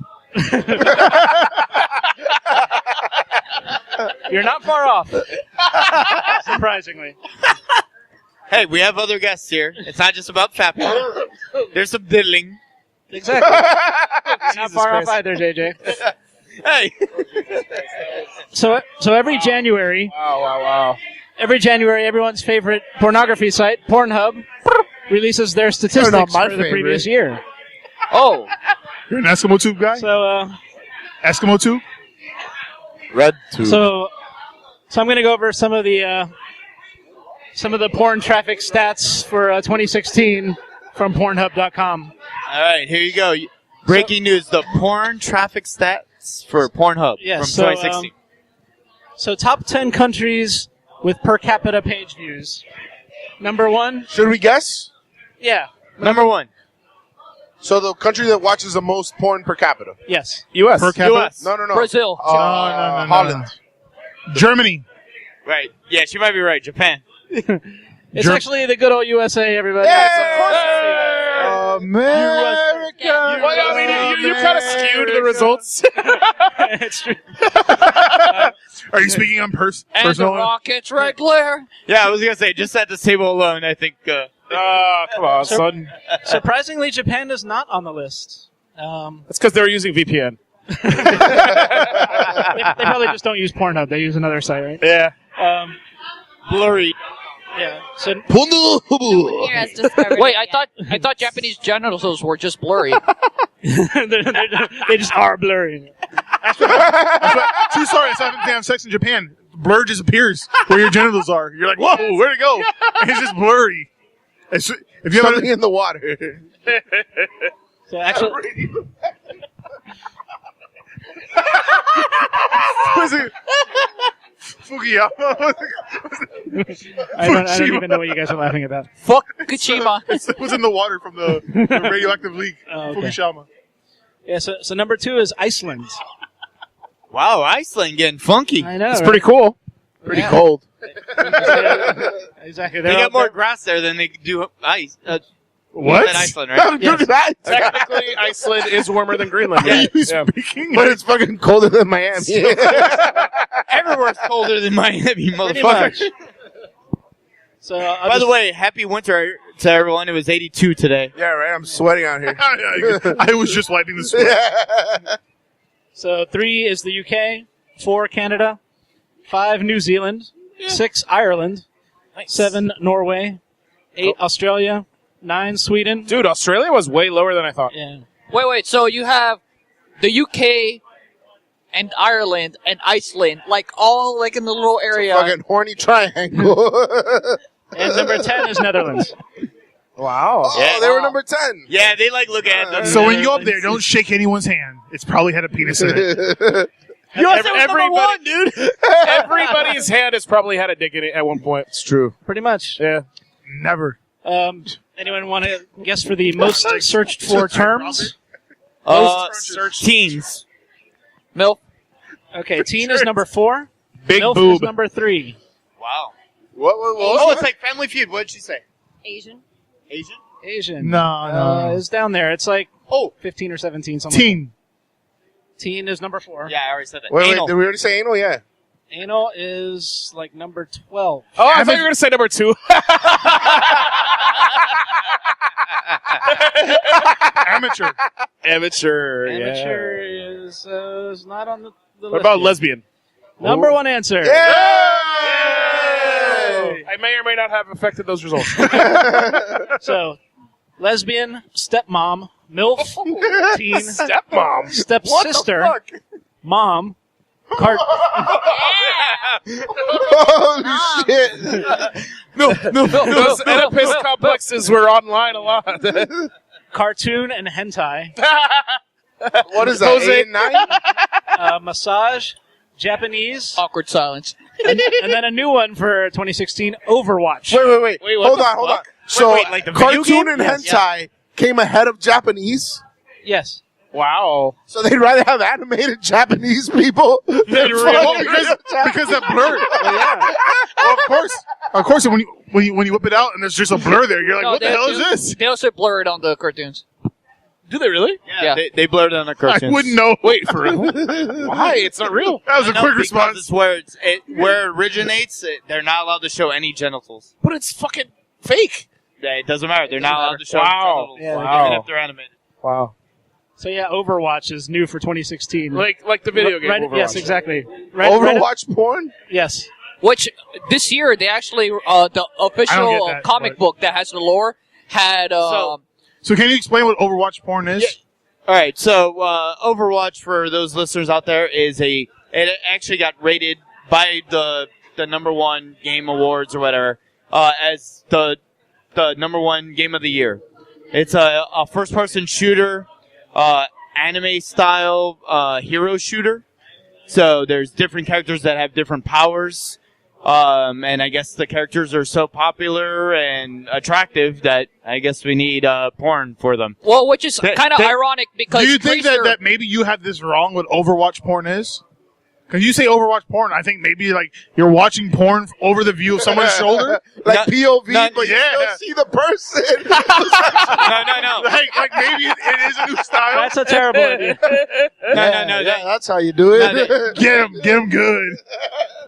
You're not far off. Surprisingly. Hey, we have other guests here. It's not just about fapping. There's some diddling. Exactly. Not Jesus far Christ. off either, JJ. Hey. So every January, Wow. every January, everyone's favorite pornography site, PornHub, releases their statistics not my for the favorite. previous year. Oh, You're an Eskimo Tube guy? So, Eskimo Tube? Red tube. so I'm going to go over some of the porn traffic stats for 2016 from Pornhub.com. All right, here you go. Breaking news: the porn traffic stats for Pornhub Yes, from so, 2016. So top 10 countries with per capita page views. Number 1, Should we guess? yeah, Number one, So the country that watches the most porn per capita. yes. U.S. Per capita? U.S. No. Brazil. No. Holland. Germany. Right? Yeah, she might be right. Japan. It's actually the good old USA, everybody. America. Well, I mean, you kind of skewed the results. It's true. Are you speaking on And the personal? rockets regular. Yeah, I was gonna say just at this table alone, I think. Come on, son. Surprisingly, Japan is not on the list. That's because they were using VPN. They probably just don't use Pornhub. They use another site, right? Yeah. Blurry. Yeah. So Here has discovered Wait, it I thought Japanese genitals were just blurry. they just are blurry. True story. That's how they have sex in Japan. Blur just appears where your genitals are. You're like, whoa, where'd it go? And it's just blurry. If you Something ever, in the water. So actually, was it Fukuyama? I don't even know what you guys are laughing about. Fukushima. It was in the water from the radioactive leak. Oh, okay. Fukushima. Yeah. So number 2 is Iceland. Wow, Iceland getting funky. I know. It's right? pretty cool. Pretty cold. Exactly. They They're got all- more grass there than they do ice. What? Than Iceland, right? Yes. Technically, Iceland is warmer than Greenland. Yeah. Yeah. Speaking But it's fucking colder than Miami. Everywhere's colder than Miami, Pretty motherfucker. much. So By the way, happy winter to everyone. It was 82 today. Yeah, right. I'm sweating out here. I was just wiping the sweat. So 3 is the UK, 4 Canada, 5 New Zealand, 6 Ireland, 7 Norway, 8 Australia, 9 Sweden. Dude, Australia was way lower than I thought. Yeah. Wait. So you have the UK and Ireland and Iceland, like all like in the little area. Fucking horny triangle. And number 10 is Netherlands. Wow. Yeah. Oh, they were number 10. Yeah, they like look at them. So when you go up there, don't shake anyone's hand. It's probably had a penis in it. USA was number one, dude. Everybody's hand has probably had a dick in it at one point. It's true. Pretty much. Yeah. Never. Anyone want to guess for the most searched for terms? Teens. Milf. Okay, teen is number 4. Big MILF boob. is number 3. Wow. What Oh, it's like Family Feud. What did she say? Asian. Asian? Asian. No. It's down there. It's like 15 or 17. Something. Teen. Teen is number 4. Yeah, I already said that. Wait, Anal. did we already say anal? Yeah. Anal is like number 12. Oh, I thought you were going to say number 2. Amateur. Amateur. Amateur is not on the list. What about yet. lesbian? Number 1 answer. Yay! I may or may not have affected those results. So, lesbian, stepmom, MILF, teen, Stepmom. stepsister, What the mom, fuck? Holy shit! Those Oedipus complexes were online a lot. cartoon, and hentai, What is that? Jose. 8-9? massage, Japanese, Awkward silence. and then a new one for 2016, Overwatch. Wait. Wait, what Hold the on. fuck? So, Wait, like the video cartoon game? and hentai came ahead of Japanese? Yes. Wow. So they'd rather have animated Japanese people than fucking Because that blur. Yeah. Well, of course, when you whip it out and there's just a blur there, you're like, what the hell is this? They also blur it on the cartoons. Do they really? Yeah. They blurred on the cartoons. I wouldn't know. Wait, for real? Why? It's not real. That was a No, quick because response. It's where where it originates. They're not allowed to show any genitals. But it's fucking fake. Yeah, it doesn't matter. They're not allowed to show Wow. genitals, Yeah, even if they're animated. Wow. So yeah, Overwatch is new for 2016. Like the video game Right, Overwatch. yes, exactly. Right, Overwatch porn? yes. Which this year they actually the I don't official get that, comic but- book that has the lore had So- So can you explain what Overwatch porn is? Yeah. All right, so Overwatch, for those listeners out there, it actually got rated by the number 1 game awards or whatever as the number 1 game of the year. It's a first-person shooter, anime style hero shooter. So there's different characters that have different powers. And I guess the characters are so popular and attractive that I guess we need porn for them. Well, which is kind of they- ironic because Do you think Tracer, that maybe you have this wrong what Overwatch porn is? Because you say Overwatch porn, I think maybe like you're watching porn over the view of someone's shoulder. Like POV, not- but you yeah. don't see the person. No. Like maybe it is a new style. That's a terrible idea. No. Yeah, that's how you do it. No, Get him good.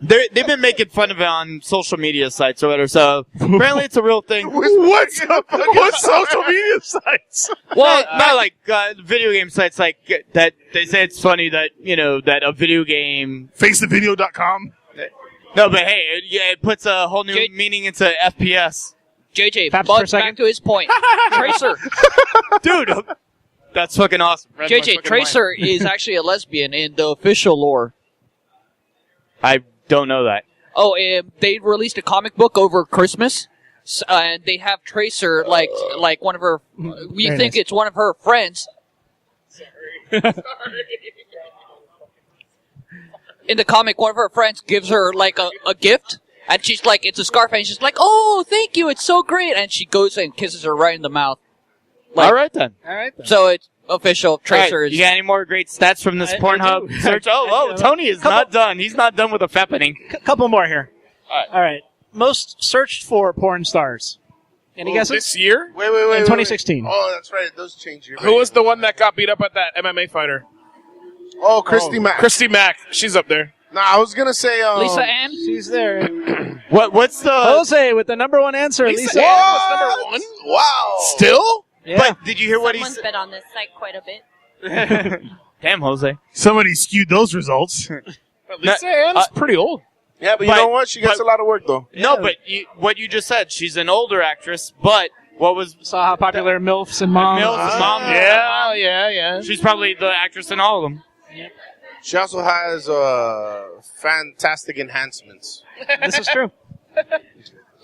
They've been making fun of it on social media sites or whatever, so apparently it's a real thing. What social media sites? Well, not like video game sites like that. They say it's funny that, that a video game... FaceTheVideo.com. No, but hey, it puts a whole new meaning into FPS. JJ, Faps for a but second. back to his point. Tracer, Dude, that's fucking awesome. Read my JJ, fucking Tracer is actually a lesbian in the official lore. mind. I don't know that. Oh, they released a comic book over Christmas, and they have Tracer like one of her. We Very think nice. it's one of her friends. In the comic, one of her friends gives her like a gift, and she's like, "It's a scarf," and she's like, "Oh, thank you, it's so great," and she goes and kisses her right in the mouth. Like, All right, then. All right. Then. So it's official. Tracer All right, is. you got any more great stats from this I Pornhub do. search? Oh, Tony is not done. He's not done with the fappening. Couple more here. All right. Most searched for porn stars. Any guesses? This year? Wait. In 2016. Oh, that's right. It does change your Who was the one that got beat up at that MMA fighter? Oh, Christy Mack. Christy Mack. She's up there. No, I was going to say... Lisa Ann. She's there. What's the... Jose with the number 1 answer. Lisa. Ann was number 1? Wow. Still? Yeah. But did you hear what he Someone's said? been on this site quite a bit. Damn, Jose. Somebody skewed those results. Lisa Ann's pretty old. Yeah, but you know what? She gets a lot of work, though. No, but what you just said, she's an older actress, but what was... Saw how popular MILFs and moms. Mills' mom? Yeah. She's probably the actress in all of them. She also has fantastic enhancements. This is true.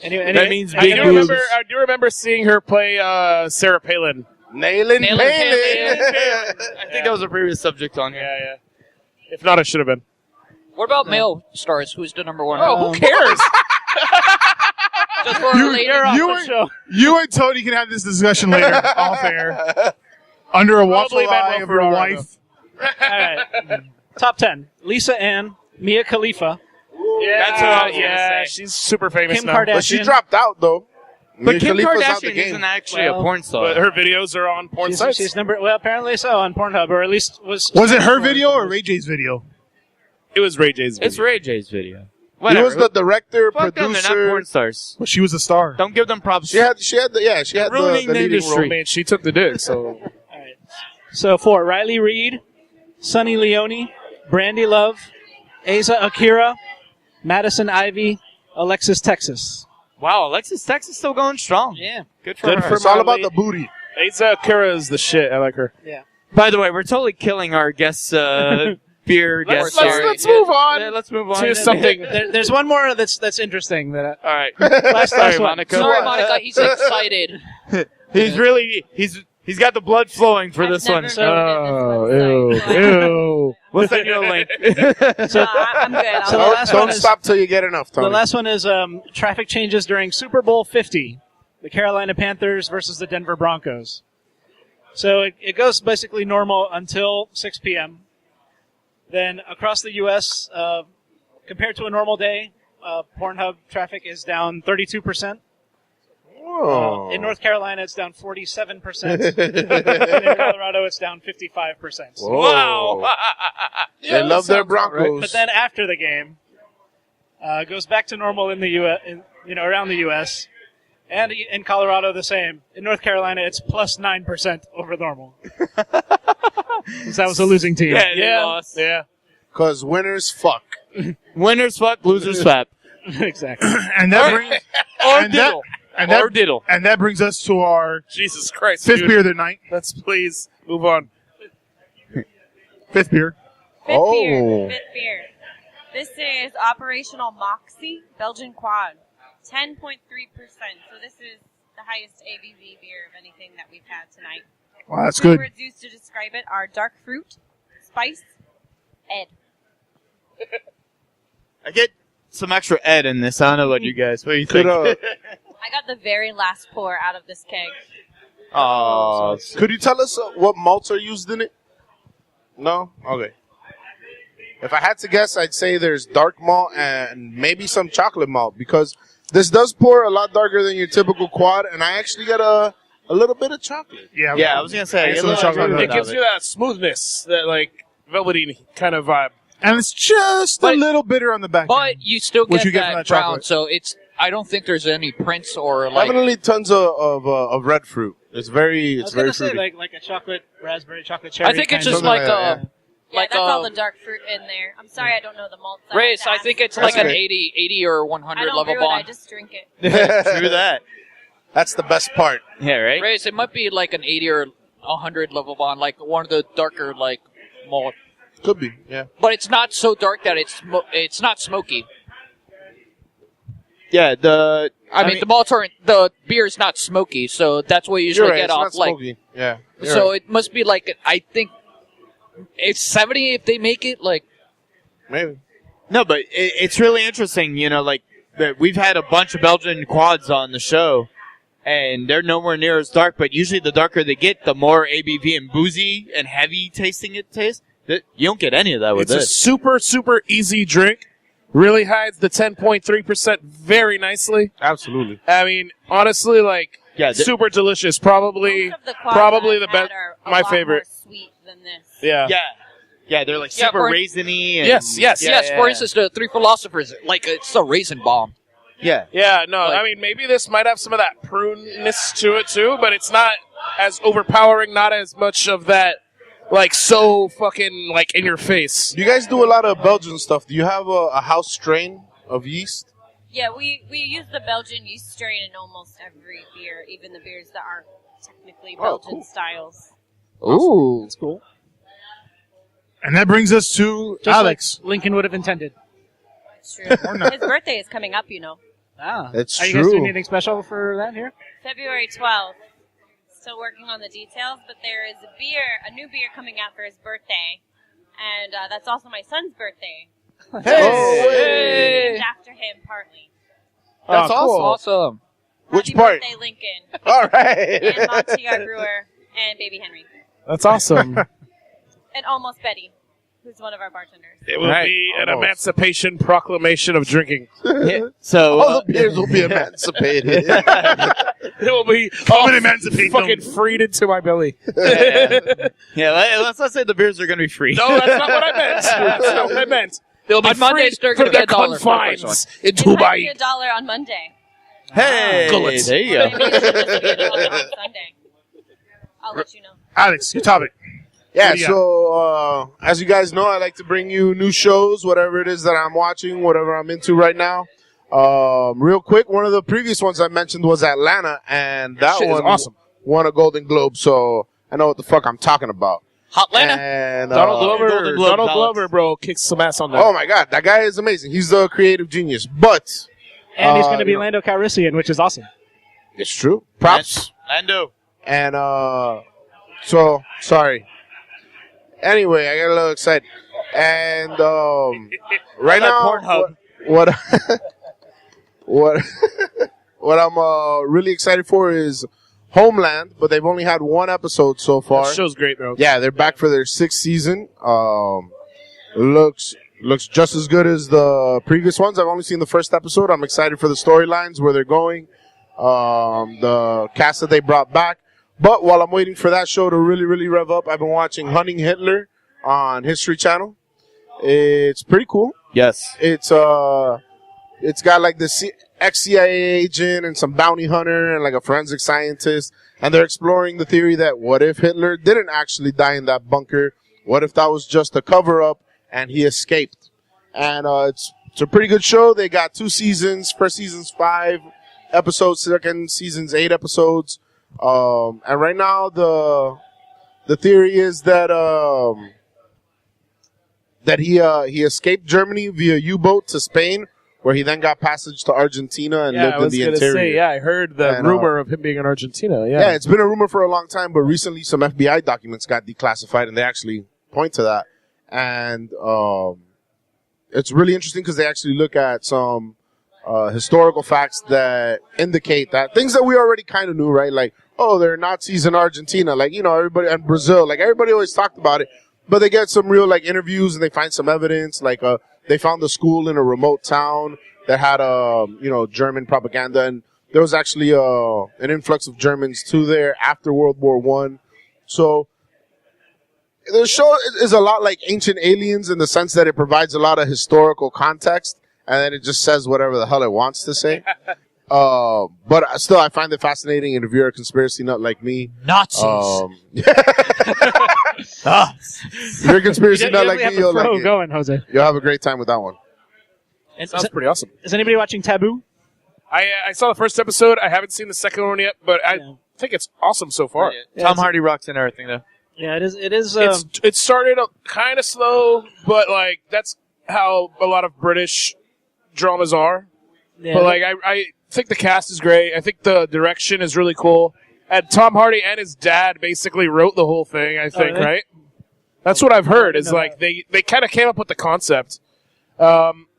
Anyway, That means I big do boobs. remember seeing her play Sarah Palin. Nailin' Nailin' Palin. I think that was a previous subject on here. Yeah. If not, it should have been. What about male stars? Who's the number 1? Oh, who cares? Just for later on the show. You and Tony can have this discussion later, off air, under a watchful eye of your wife. All right. Top 10. Lisa Ann, Mia Khalifa, That's what I was gonna say. She's super famous Kim now. Kardashian. But she dropped out, though. But Mia Kim Khalifa's out the Kardashian game. isn't actually a Well, porn star. But her videos are on porn sites. She's apparently so on PornHub, or at least was. Was it her video or Ray J's video? It was Ray J's video. It's Ray J's video. He Whatever. was the director, Fuck them, they're not producer. porn stars. Well, she was a star. Don't give them props. She had the Ruining the leading industry. role. I mean, she took the dick, so... So 4, Riley Reid, Sunny Leone, Brandy Love, Asa Akira, Madison Ivy, Alexis Texas. Wow, Alexis Texas still going strong. Yeah. Good for Good her. for It's all about Miley. the booty. Asa Akira is the shit. I like her. Yeah. By the way, we're totally killing our guest beer guest here. Let's move on. Yeah, let's move on to something. There's one more that's interesting. That All right. last Sorry, one. Monica. Sorry, Monica. He's excited. He's got the blood flowing for this one. Oh, ew. We'll send you a link. I'm good. So the last one Don't is stop till you get enough, Tony. the last one is traffic changes during Super Bowl 50, the Carolina Panthers versus the Denver Broncos. So it goes basically normal until 6 p.m. Then across the U.S., compared to a normal day, PornHub traffic is down 32%. Oh. In North Carolina, it's down 47%. And in Colorado, it's down 55%. Wow. They love their Broncos. But then after the game, it goes back to normal in the U.S., around the U.S., and in Colorado the same. In North Carolina, it's plus 9% over normal. Because that was a losing team. Yeah, they lost. Yeah. Because winners fuck. Winners fuck, losers swap. Exactly. And that brings Or and that- diddle. and that Or diddle. and that brings us to our Jesus Christ. fifth dude. beer of the night. Let's please move on. Fifth beer. Fifth beer. This is Operational Moxie Belgian Quad, 10.3%. So this is the highest ABV beer of anything that we've had tonight. Wow, that's Two good. words used to describe it are dark fruit, spice, Ed. I get some extra Ed in this. I don't know about you guys. What do you think? I got the very last pour out of this keg. Oh, Could you tell us what malts are used in it? No? Okay. If I had to guess, I'd say there's dark malt and maybe some chocolate malt because this does pour a lot darker than your typical quad, and I actually get a little bit of chocolate. Yeah, yeah, I was gonna say. I I get guess a little chocolate chocolate It out gives of you that smoothness, that like velvety kind of vibe. and it's just a little bitter on the back. But end. you still What get you get from that that brown, chocolate? so it's. I don't think there's any prints or like. Definitely tons of red fruit. It's very I was very going to say fruity. like a chocolate, raspberry, chocolate cherry. I think it's kind just of- like Something like Yeah, like that's all the dark fruit in there. I'm sorry I don't know the malts. race. I think it's like That's an okay. 80 or 100 I don't level brew it, I bond. just drink it. True that. That's the best part. Yeah, right? Race, it might be like an 80 or 100 level bond, like one of the darker like malt. Could be, yeah. But it's not so dark that it's not smoky. Yeah, I mean, the beer is not smoky, so that's what you usually You're right, get it's off. not Like, smoky. Yeah. you're so right. it must be like I think it's 70 if they make it like. Maybe. No, but it's really interesting, like, that we've had a bunch of Belgian quads on the show, and they're nowhere near as dark, but usually the darker they get, the more ABV and boozy and heavy tasting it tastes. You don't get any of that with It's a this. super, super easy drink. Really hides the 10.3% very nicely. Absolutely. I mean, honestly, like, Yeah, super delicious. Probably, Most of the quads probably that the I've had best. are a My lot favorite. more sweet than this. Yeah. Yeah, they're like Yeah, super for- raisiny. And, Yes, yes. Yes, for instance, the Three Philosophers, like it's a raisin bomb. Yeah. Yeah, no, Like- I mean, maybe this might have some of that pruneness to it, too, but it's not as overpowering, not as much of that, like, so fucking, like, in your face. You guys do a lot of Belgian stuff. Do you have a house strain of yeast? Yeah, we use the Belgian yeast strain in almost every beer, even the beers that aren't technically Belgian cool. styles. Ooh, That's cool. And that brings us to Just Alex. like Lincoln would have intended. It's true. His birthday is coming up, you know. Ah, It's Are you guys doing true. anything special for that here? February 12th. Still working on the details, but there is a new beer coming out for his birthday. And that's also my son's birthday. Hey! Named after him, partly. That's cool. Awesome. Which Happy part? birthday, Lincoln. All right. And Monty, our brewer, and baby Henry. That's awesome. And almost Betty, who's one of our bartenders. It will be an emancipation proclamation of drinking. So All the beers will be emancipated. It will be fucking freed into my belly. let's not say the beers are going to be free. No, that's not what I meant. That's not what I meant. They'll be On Mondays, freed they're from gonna be their $1 for the first confines in It might be Dubai. $1 on Monday. Hey, Gullets. there you Or go. maybe it should just be $1 on Sunday. I'll let you know. Alex, your topic. Yeah, Yeah. so as you guys know, I like to bring you new shows, whatever it is that I'm watching, whatever I'm into right now. Real quick, one of the previous ones I mentioned was Atlanta, and that Shit is one awesome. won a Golden Globe, so I know what the fuck I'm talking about. Hotlanta. And Donald Golden Glover, Globe Donald ballots. Glover, bro, kicks some ass on that. oh my god, that guy is amazing. He's the creative genius, but And he's going to be you know, Lando Calrissian, which is awesome. it's true. Props. Lando. And so sorry. Anyway, I got a little excited. And right now, Pornhub. what what what I'm really excited for is Homeland, but they've only had one episode so far. That show's great, bro. Yeah, they're back for their 6th season. Looks just as good as the previous ones. I've only seen the first episode. I'm excited for the storylines, where they're going, the cast that they brought back. But while I'm waiting for that show to really, really rev up, I've been watching Hunting Hitler on History Channel. It's pretty cool. Yes. It's got like the ex-CIA agent and some bounty hunter and like a forensic scientist, and they're exploring the theory that what if Hitler didn't actually die in that bunker? What if that was just a cover-up and he escaped? And it's a pretty good show. They got 2 seasons. First season's 5 episodes. Second season's 8 episodes. And right now the theory is that he escaped Germany via U-boat to Spain, where he then got passage to Argentina and Yeah, I lived in was the going to interior. say, I heard the And, rumor of him being in Argentina. Yeah, it's been a rumor for a long time, but recently some FBI documents got declassified, and they actually point to that. And it's really interesting because they actually look at some historical facts that indicate that things that we already kind of knew, right? Like, oh, there are Nazis in Argentina, like, you know, everybody, and Brazil, like everybody always talked about it. But they get some real like interviews and they find some evidence. Like they found a school in a remote town that had German propaganda, and there was actually an influx of Germans to there after World War I. So the show is a lot like Ancient Aliens in the sense that it provides a lot of historical context, and then it just says whatever the hell it wants to say. But still, I find it fascinating, and if you're a conspiracy nut like me, Nazis. if you're a conspiracy You nut definitely like have me, the you'll flow like it. going, Jose. You'll have a great time with that one. And Sounds pretty awesome. is anybody watching Taboo? I saw the first episode. I haven't seen the second one yet, but I think it's awesome so far. Tom Hardy rocks and everything, though. Yeah, it is. It is. It started kind of slow, but like that's how a lot of British dramas are. yeah, But like I think the cast is great. I think the direction is really cool. And Tom Hardy and his dad basically wrote the whole thing, I think, really? right? That's what I've heard, is know like they kind of came up with the concept.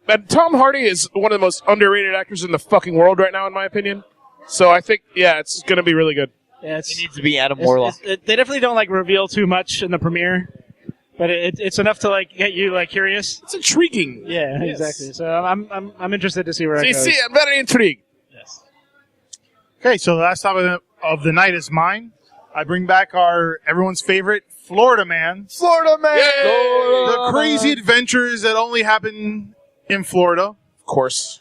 And Tom Hardy is one of the most underrated actors in the fucking world right now, in my opinion. So I think, yeah, it's going to be really good. yeah, It needs to be Adam Warlock. they definitely don't like reveal too much in the premiere, but it's enough to like get you like curious. It's intriguing. Yeah, Yes. exactly. So I'm interested to see where it See, goes. I'm very intrigued. Yes. Okay, so the last topic of the night is mine. I bring back everyone's favorite Florida man. Florida man. The crazy adventures that only happen in Florida. Of course.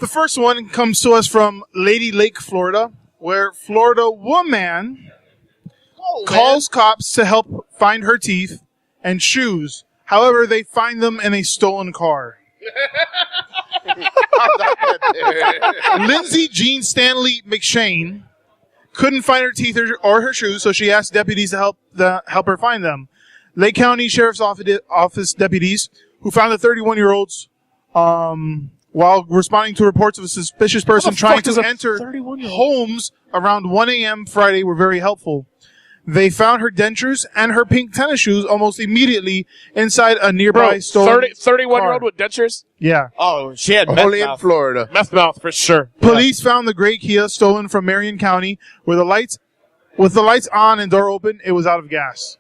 The first one comes to us from Lady Lake, Florida, where Florida woman calls cops to help find her teeth and shoes. However, they find them in a stolen car. Lindsay Jean Stanley McShane couldn't find her teeth or her shoes, so she asked deputies to help her find them. Lake County Sheriff's Office deputies who found the 31-year-olds while responding to reports of a suspicious person trying to enter homes around 1 a.m. Friday were very helpful. They found her dentures and her pink tennis shoes almost immediately inside a nearby stolen 31-year-old with dentures? Yeah. Oh, she had Only in Florida. Meth mouth, for sure. Police found the gray Kia stolen from Marion County with the lights on and door open. It was out of gas.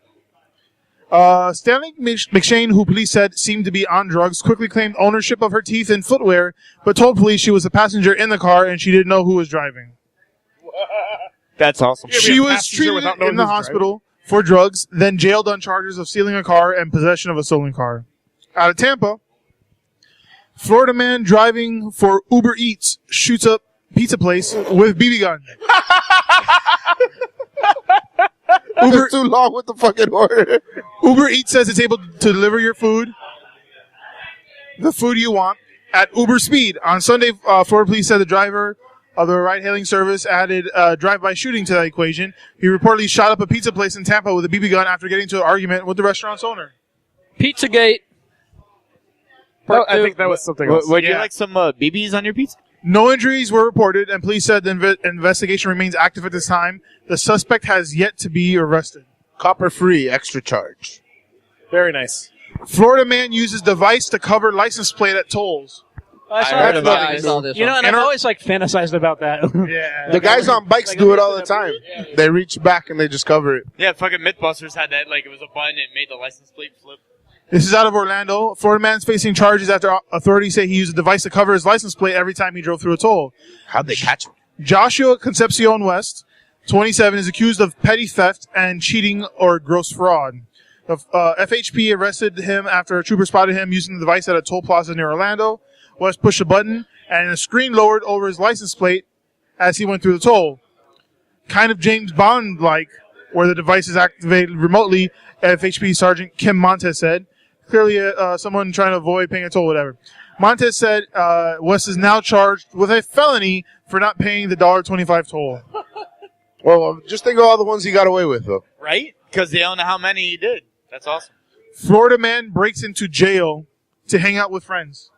Stanley McShane, who police said seemed to be on drugs, quickly claimed ownership of her teeth and footwear, but told police she was a passenger in the car and she didn't know who was driving. That's awesome. She was treated in the hospital for drugs, then jailed on charges of stealing a car and possession of a stolen car. Out of Tampa, Florida man driving for Uber Eats shoots up pizza place with BB gun. Uber too long with the fucking order. Uber Eats says it's able to deliver your food, the food you want, at Uber speed. On Sunday, Florida police said the driver of the ride-hailing service added drive-by shooting to that equation. He reportedly shot up a pizza place in Tampa with a BB gun after getting into an argument with the restaurant's owner. Pizzagate. I think that was something else. Would you like some BBs on your pizza? No injuries were reported, and police said the investigation remains active at this time. The suspect has yet to be arrested. Copper-free, extra charge. Very nice. Florida man uses device to cover license plate at tolls. I saw this. You know, and I've always fantasized about that. Yeah. The guys on bikes do it all the time. They reach back and they just cover it. Yeah, fucking Mythbusters had that. Like, it was a button and it made the license plate flip. This is out of Orlando. Florida man's facing charges after authorities say he used a device to cover his license plate every time he drove through a toll. How'd they catch him? Joshua Concepcion West, 27, is accused of petty theft and cheating or gross fraud. The FHP arrested him after a trooper spotted him using the device at a toll plaza near Orlando. West pushed a button and a screen lowered over his license plate as he went through the toll. Kind of James Bond-like, where the device is activated remotely, FHP Sergeant Kim Montes said. Clearly someone trying to avoid paying a toll, whatever. Montes said West is now charged with a felony for not paying the $1.25 toll. Well, just think of all the ones he got away with, though. Right? Because they don't know how many he did. That's awesome. Florida man breaks into jail to hang out with friends.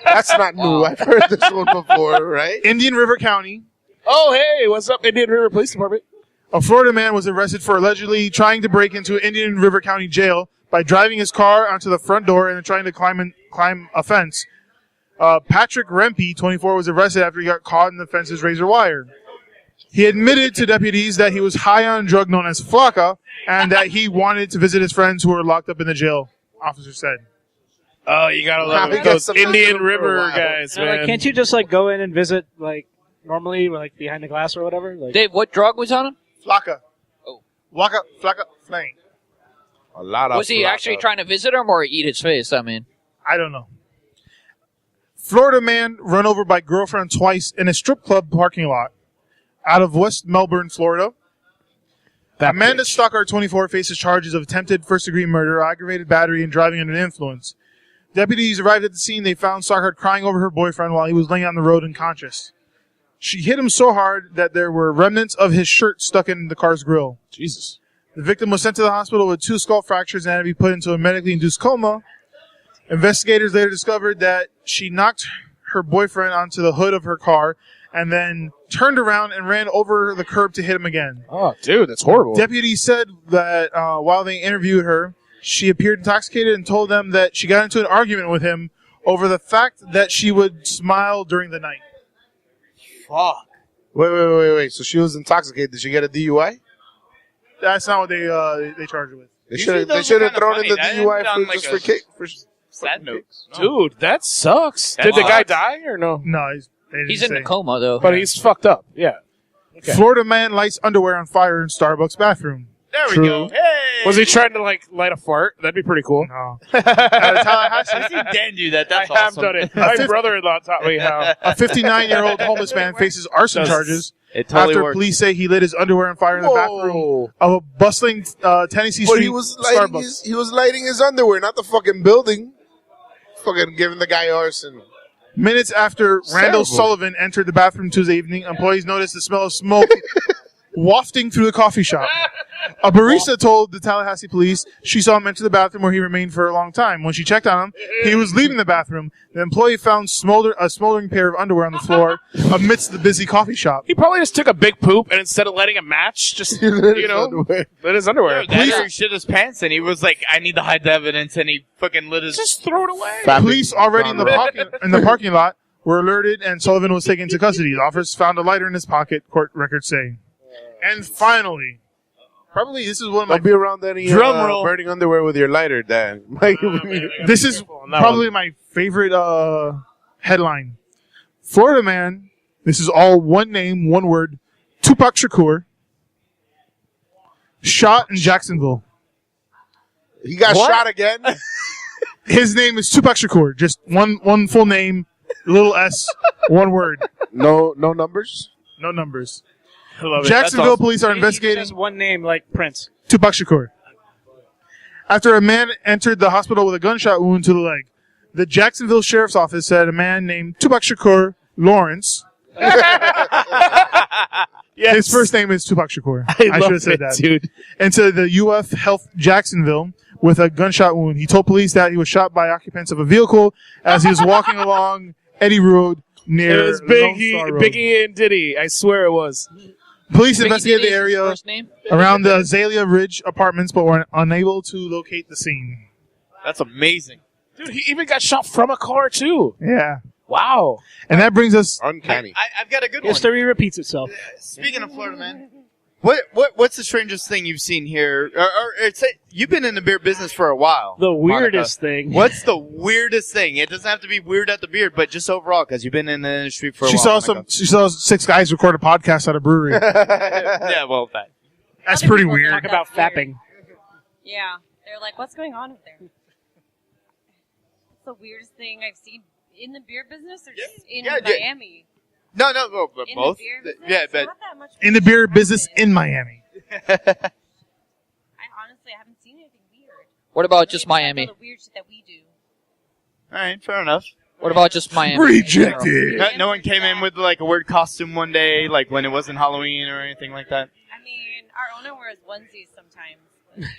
That's not new. I've heard this one before, right? Indian River County. Oh, hey, what's up, Indian River Police Department? A Florida man was arrested for allegedly trying to break into Indian River County Jail by driving his car onto the front door and then trying to climb a fence. Patrick Rempe, 24, was arrested after he got caught in the fence's razor wire. He admitted to deputies that he was high on a drug known as flakka and that he wanted to visit his friends who were locked up in the jail, officers said. Oh, you gotta love those Indian River guys, man. Can't you just go in and visit normally, behind the glass or whatever? Dave, what drug was on him? Flakka. Oh. Flakka, flame. A lot of Was he actually trying to visit him or eat his face? I mean, I don't know. Florida man run over by girlfriend twice in a strip club parking lot out of West Melbourne, Florida. Amanda Stockard, 24, faces charges of attempted first-degree murder, aggravated battery, and driving under the influence. Deputies arrived at the scene. They found Stockard crying over her boyfriend while he was laying on the road unconscious. She hit him so hard that there were remnants of his shirt stuck in the car's grill. Jesus. The victim was sent to the hospital with 2 skull fractures and had to be put into a medically induced coma. Investigators later discovered that she knocked her boyfriend onto the hood of her car and then turned around and ran over the curb to hit him again. Oh, dude, that's horrible. Deputies said that while they interviewed her, she appeared intoxicated and told them that she got into an argument with him over the fact that she would smile during the night. Fuck. Wait. So she was intoxicated. Did she get a DUI? That's not what they charged her with. They should have thrown in the DUI for sad notes. Dude, that sucks. That Did the guy sucks. die or no? No, he's in a coma, though. But he's fucked up. Yeah. Okay. Florida man lights underwear on fire in Starbucks bathroom. There we go. Hey! Was he trying to light a fart? That'd be pretty cool. No. I've seen Dan do that. That's I have awesome. done it. My brother-in-law taught me how. A 59-year-old homeless man faces arson charges It totally after works. police say he lit his underwear on fire in the bathroom of a bustling Tennessee Street he was Starbucks. lighting his underwear, not the fucking building. Fucking giving the guy arson. Minutes after It's Randall terrible. Sullivan entered the bathroom Tuesday evening, employees noticed the smell of smoke wafting through the coffee shop. A barista told the Tallahassee police she saw him enter the bathroom where he remained for a long time. When she checked on him, he was leaving the bathroom. The employee found a smoldering pair of underwear on the floor amidst the busy coffee shop. He probably just took a big poop and instead of letting it match, just, lit his underwear. He shit his pants and he was like, I need to hide the evidence, and he fucking lit his... Just throw it away. Police already in the parking lot were alerted and Sullivan was taken into custody. The officers found a lighter in his pocket, court records say. And finally, probably this is one of my... Don't be around any burning underwear with your lighter, Dan. This is probably my favorite headline. Florida man, this is all one name, one word, Tupac Shakur, shot in Jacksonville. He got shot again? His name is Tupac Shakur. Just one full name, little S, one word. No numbers? No numbers. I love it. Jacksonville Awesome. police are investigating Just one name like Prince. Tupac Shakur. After a man entered the hospital with a gunshot wound to the leg, the Jacksonville Sheriff's Office said a man named Tupac Shakur Lawrence. His first name is Tupac Shakur. I should have said that. Dude. Into the UF Health Jacksonville with a gunshot wound. He told police that he was shot by occupants of a vehicle as he was walking along Eddie Road near It was Lone Star Road. Biggie and Diddy. I swear it was. Police Biggie investigated the Diddy's area first name? around the Azalea Ridge apartments, but were unable to locate the scene. That's amazing. Dude, he even got shot from a car, too. Yeah. Wow. And that brings us... Uncanny. I've got a good one. History repeats itself. Speaking of Florida, man, what's the strangest thing you've seen here? Or you've been in the beer business for a while. The weirdest thing. What's the weirdest thing? It doesn't have to be weird at the beer, but just overall, because you've been in the industry for a while. She saw 6 guys record a podcast at a brewery. Yeah, well, That's pretty weird. Talk about fapping. Yeah. They're like, what's going on up there? It's the weirdest thing I've seen in the beer business or just in Miami? No, In both. the beer business? Yeah, but Not that much In the beer business in Miami. I honestly haven't seen anything weird. What about just Maybe that's Miami? all the weird shit that we do. all right, fair enough. What about just Miami? Rejected. No one came in with like a weird costume one day, like when it wasn't Halloween or anything like that. I mean, our owner wears onesies sometimes.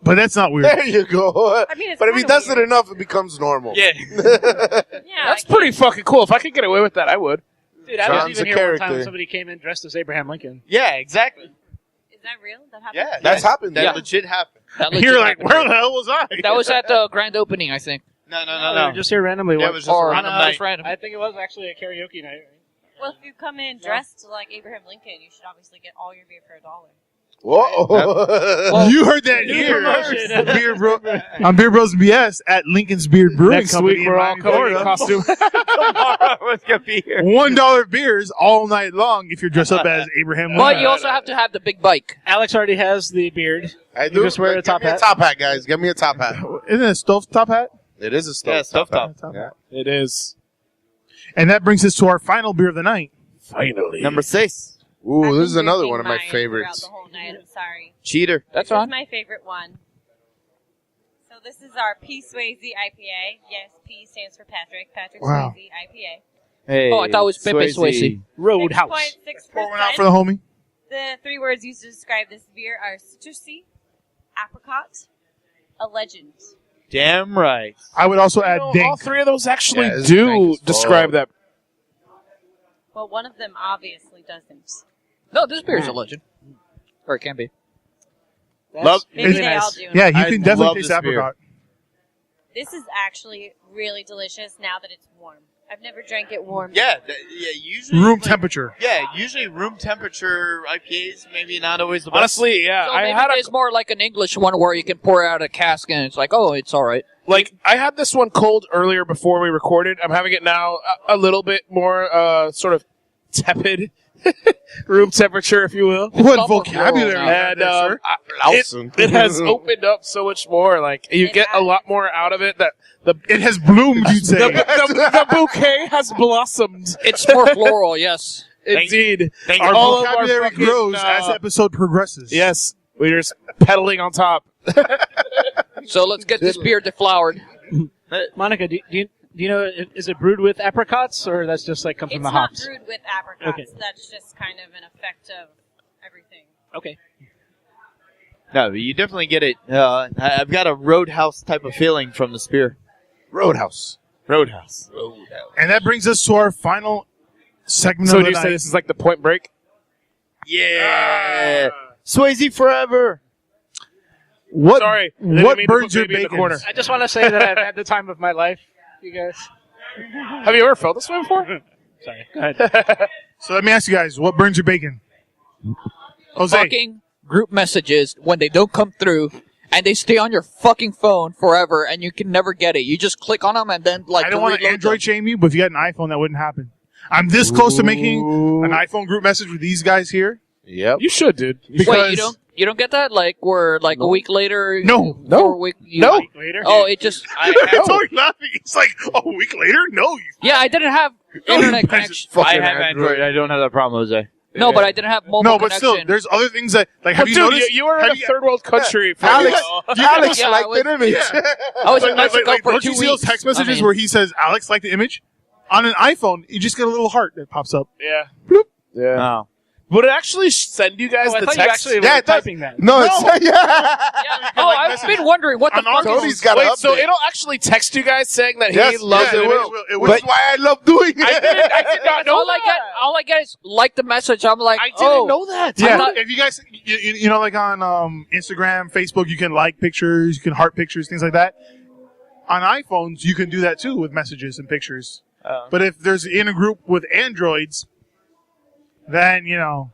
But that's not weird. There you go. I mean, it's But if he kinda does weird. it enough, it becomes normal. Yeah. Yeah, That's pretty fucking cool. If I could get away with that, I would. Dude, I was John's even a here one time character. when somebody came in dressed as Abraham Lincoln. Yeah, exactly. Is that real? That happened? Yeah, That's happened. That Yeah. legit happened. That legit You're like, happened. where the hell was I? That was at the grand opening, I think. No. We were just here randomly. Yeah, it once. was just a Or random no, night. it's random. I think it was actually a karaoke night. Well, if you come in dressed like Abraham Lincoln, you should obviously get all your beer for $1. Whoa. You heard that New here. promotion. On Beer Bros BS at Lincoln's Beard Brewing Next Company week, in we're all Miami, coming in Florida. costume. Tomorrow was gonna be here. $1 beers all night long if you're dressed up as Abraham Lincoln. But you also have to have the big bike. Alex already has the beard. I do. just wear a Give top me hat. a top hat, guys. Give me a top hat. Isn't it a stove top hat? It is a Yeah, stove stovetop. hat. Yeah. It is. And that brings us to our final beer of the night. Finally. Number 6. Ooh, I've this been is another drinking one of my mine favorites. throughout the whole night. I'm sorry. Cheater. That's This is fine. my favorite one. So this is our P. Swayze IPA. Yes, P stands for Patrick. Patrick Wow. Swayze IPA. Hey, Oh, I thought it was Pepe Swayze. Roadhouse. 6.6%. Pour one out for the homie. The 3 words used to describe this beer are citrusy, apricot, a legend. Damn right. I would also add You know, all dink. 3 of those actually Yeah, this do drink is describe that. Well, one of them obviously doesn't. No, this beer is a legend. Or it can be. Love. Maybe It's they all nice. do. Yeah, you I can love definitely this taste beer. apricot. This is actually really delicious now that it's warm. I've never drank it warm. Yeah, usually Room like- temperature. Yeah, usually room temperature IPAs maybe not always the best. Honestly, yeah. So I maybe had it's more like an English one where you can pour it out a cask and it's like, oh, it's all right. I had this one cold earlier before we recorded. I'm having it now a little bit more sort of tepid. Room temperature, if you will. What not vocabulary? plural you now. have there, And sir? it has opened up so much more. Like you It get a has. lot more out of it. That the It has bloomed, you'd say. the bouquet has blossomed. It's more floral, yes. Indeed. Thank Our you. all of our vocabulary fucking, grows as episode progresses. Yes, we're just pedaling on top. So let's get this beer deflowered. Monica, do you know, is it brewed with apricots or that's just like come It's from the not hops? brewed with apricots. Okay. That's just kind of an effect of everything. Okay. No, you definitely get it. I've got a Roadhouse type of feeling from the spear. Roadhouse. And that brings us to our final segment So of do the you say night. this is like the Point Break? Yeah. Swayze forever. What, Sorry. I didn't what mean to burns put your baby in the bacon? corner. I just want to say that I've had the time of my life, you guys. Have you ever felt this way before? Sorry. Go ahead. So let me ask you guys, what burns your bacon? Jose. Fucking group messages when they don't come through and they stay on your fucking phone forever and you can never get it. You just click on them and then I don't want to Android shame you, but if you had an iPhone, that wouldn't happen. I'm this close to making an iPhone group message with these guys here. Yep. You should, dude. Wait, you don't get that? Like we're like a week later. No. No. Later. Oh, it just. It's always laughing. It's like a week later. No, Yeah, I didn't have internet connection. I have Android. I don't have that problem, Jose. No, but I didn't have mobile no, but connection. still, there's other things that like. Have But you dude, noticed? you were in a third world country. For Alex, Yeah, Alex I liked was- an image. I was in Mexico for don't 2 you see those weeks. text messages I mean, where he says Alex liked the image? On an iPhone, you just get a little heart that pops up. Yeah. Yeah. Oh. Would it actually send you guys Oh, I the thought text? you actually were typing that. No, it's yeah. Yeah. Oh, I've been wondering what the On fuck is Cody's got Wait, to so update. it'll actually text you guys saying that Yes, he loves it it? will. It will. That's why I love doing it. I did not know all I get. All I get is like the message. I'm like, I didn't oh, know that. Yeah, thought- if you guys, you know, like on Instagram, Facebook, you can like pictures, you can heart pictures, things like that. On iPhones, you can do that too with messages and pictures. But if there's in a group with Androids, then you know.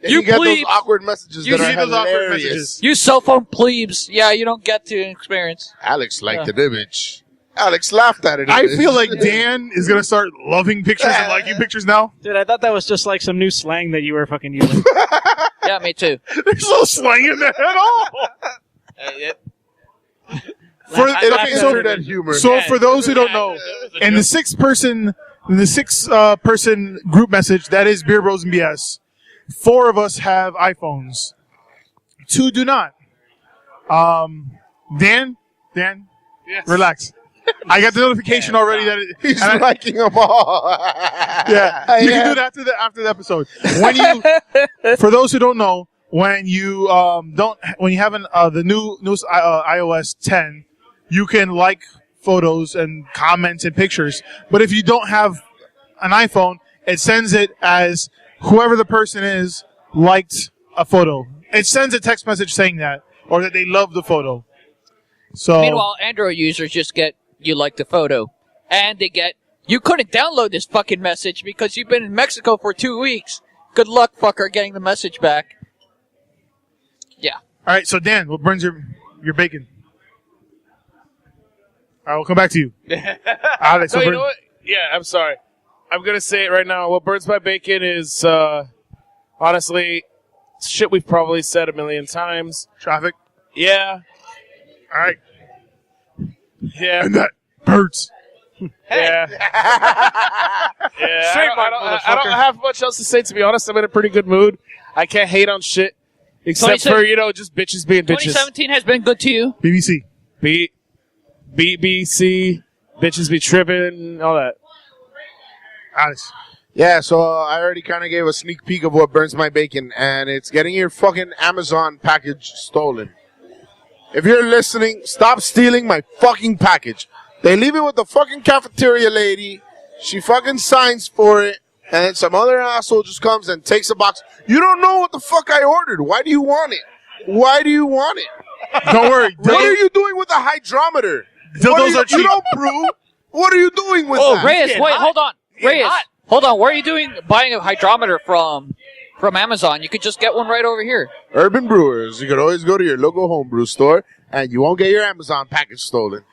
You get those plebes. awkward messages You that see are those awkward hilarious. messages. you cell phone plebes. Yeah, you don't get to experience. Alex liked an image. Alex laughed at it. I feel like Dan is gonna start loving pictures and liking pictures now. Dude, I thought that was just like some new slang that you were fucking using. Yeah, me too. There's no slang in there at all. For, It'll okay, consider that humor. so for those who don't know, in the six person group message, that is Beer Bros and BS. 4 of us have iPhones. 2 do not. Dan, Yes. relax. I got the notification already that He's and I- liking them all. yeah, you can do it after the episode. When you, for those who don't know, when you when you have the newest iOS 10, you can like photos and comments and pictures. But if you don't have an iPhone, it sends it as whoever the person is liked a photo. It sends a text message saying that, or that they love the photo. So Meanwhile, Android users just get you like the photo, and they get you couldn't download this fucking message because you've been in Mexico for 2 weeks. Good luck, fucker, getting the message back. Yeah. all right, so Dan, what burns your bacon? All right, we'll come back to you. Alex, So what you burns- know what? Yeah, I'm sorry. I'm going to say it right now. What burns my bacon is, honestly, shit we've probably said a million times. Traffic. Yeah. All right, Yeah. and that hurts. Yeah. yeah. Straight I mic, don't motherfucker. have much else to say, to be honest. I'm in a pretty good mood. I can't hate on shit. Except 27 for, just bitches being bitches. 2017 has been good to you. BBC. BBC, bitches be tripping, all that. Alex. Yeah, so I already kind of gave a sneak peek of what burns my bacon, and it's getting your fucking Amazon package stolen. If you're listening, stop stealing my fucking package. They leave it with the fucking cafeteria lady. She fucking signs for it, and then some other asshole just comes and takes a box. You don't know what the fuck I ordered. Why do you want it? Why do you want it? Don't worry. What are you doing with a hydrometer? Dildos are cheap. You don't brew. What are you doing with Oh, that? Reyes, wait, hold on. Reyes, hold on. Where are you buying a hydrometer from Amazon? You could just get one right over here. Urban Brewers. You could always go to your local homebrew store, and you won't get your Amazon package stolen.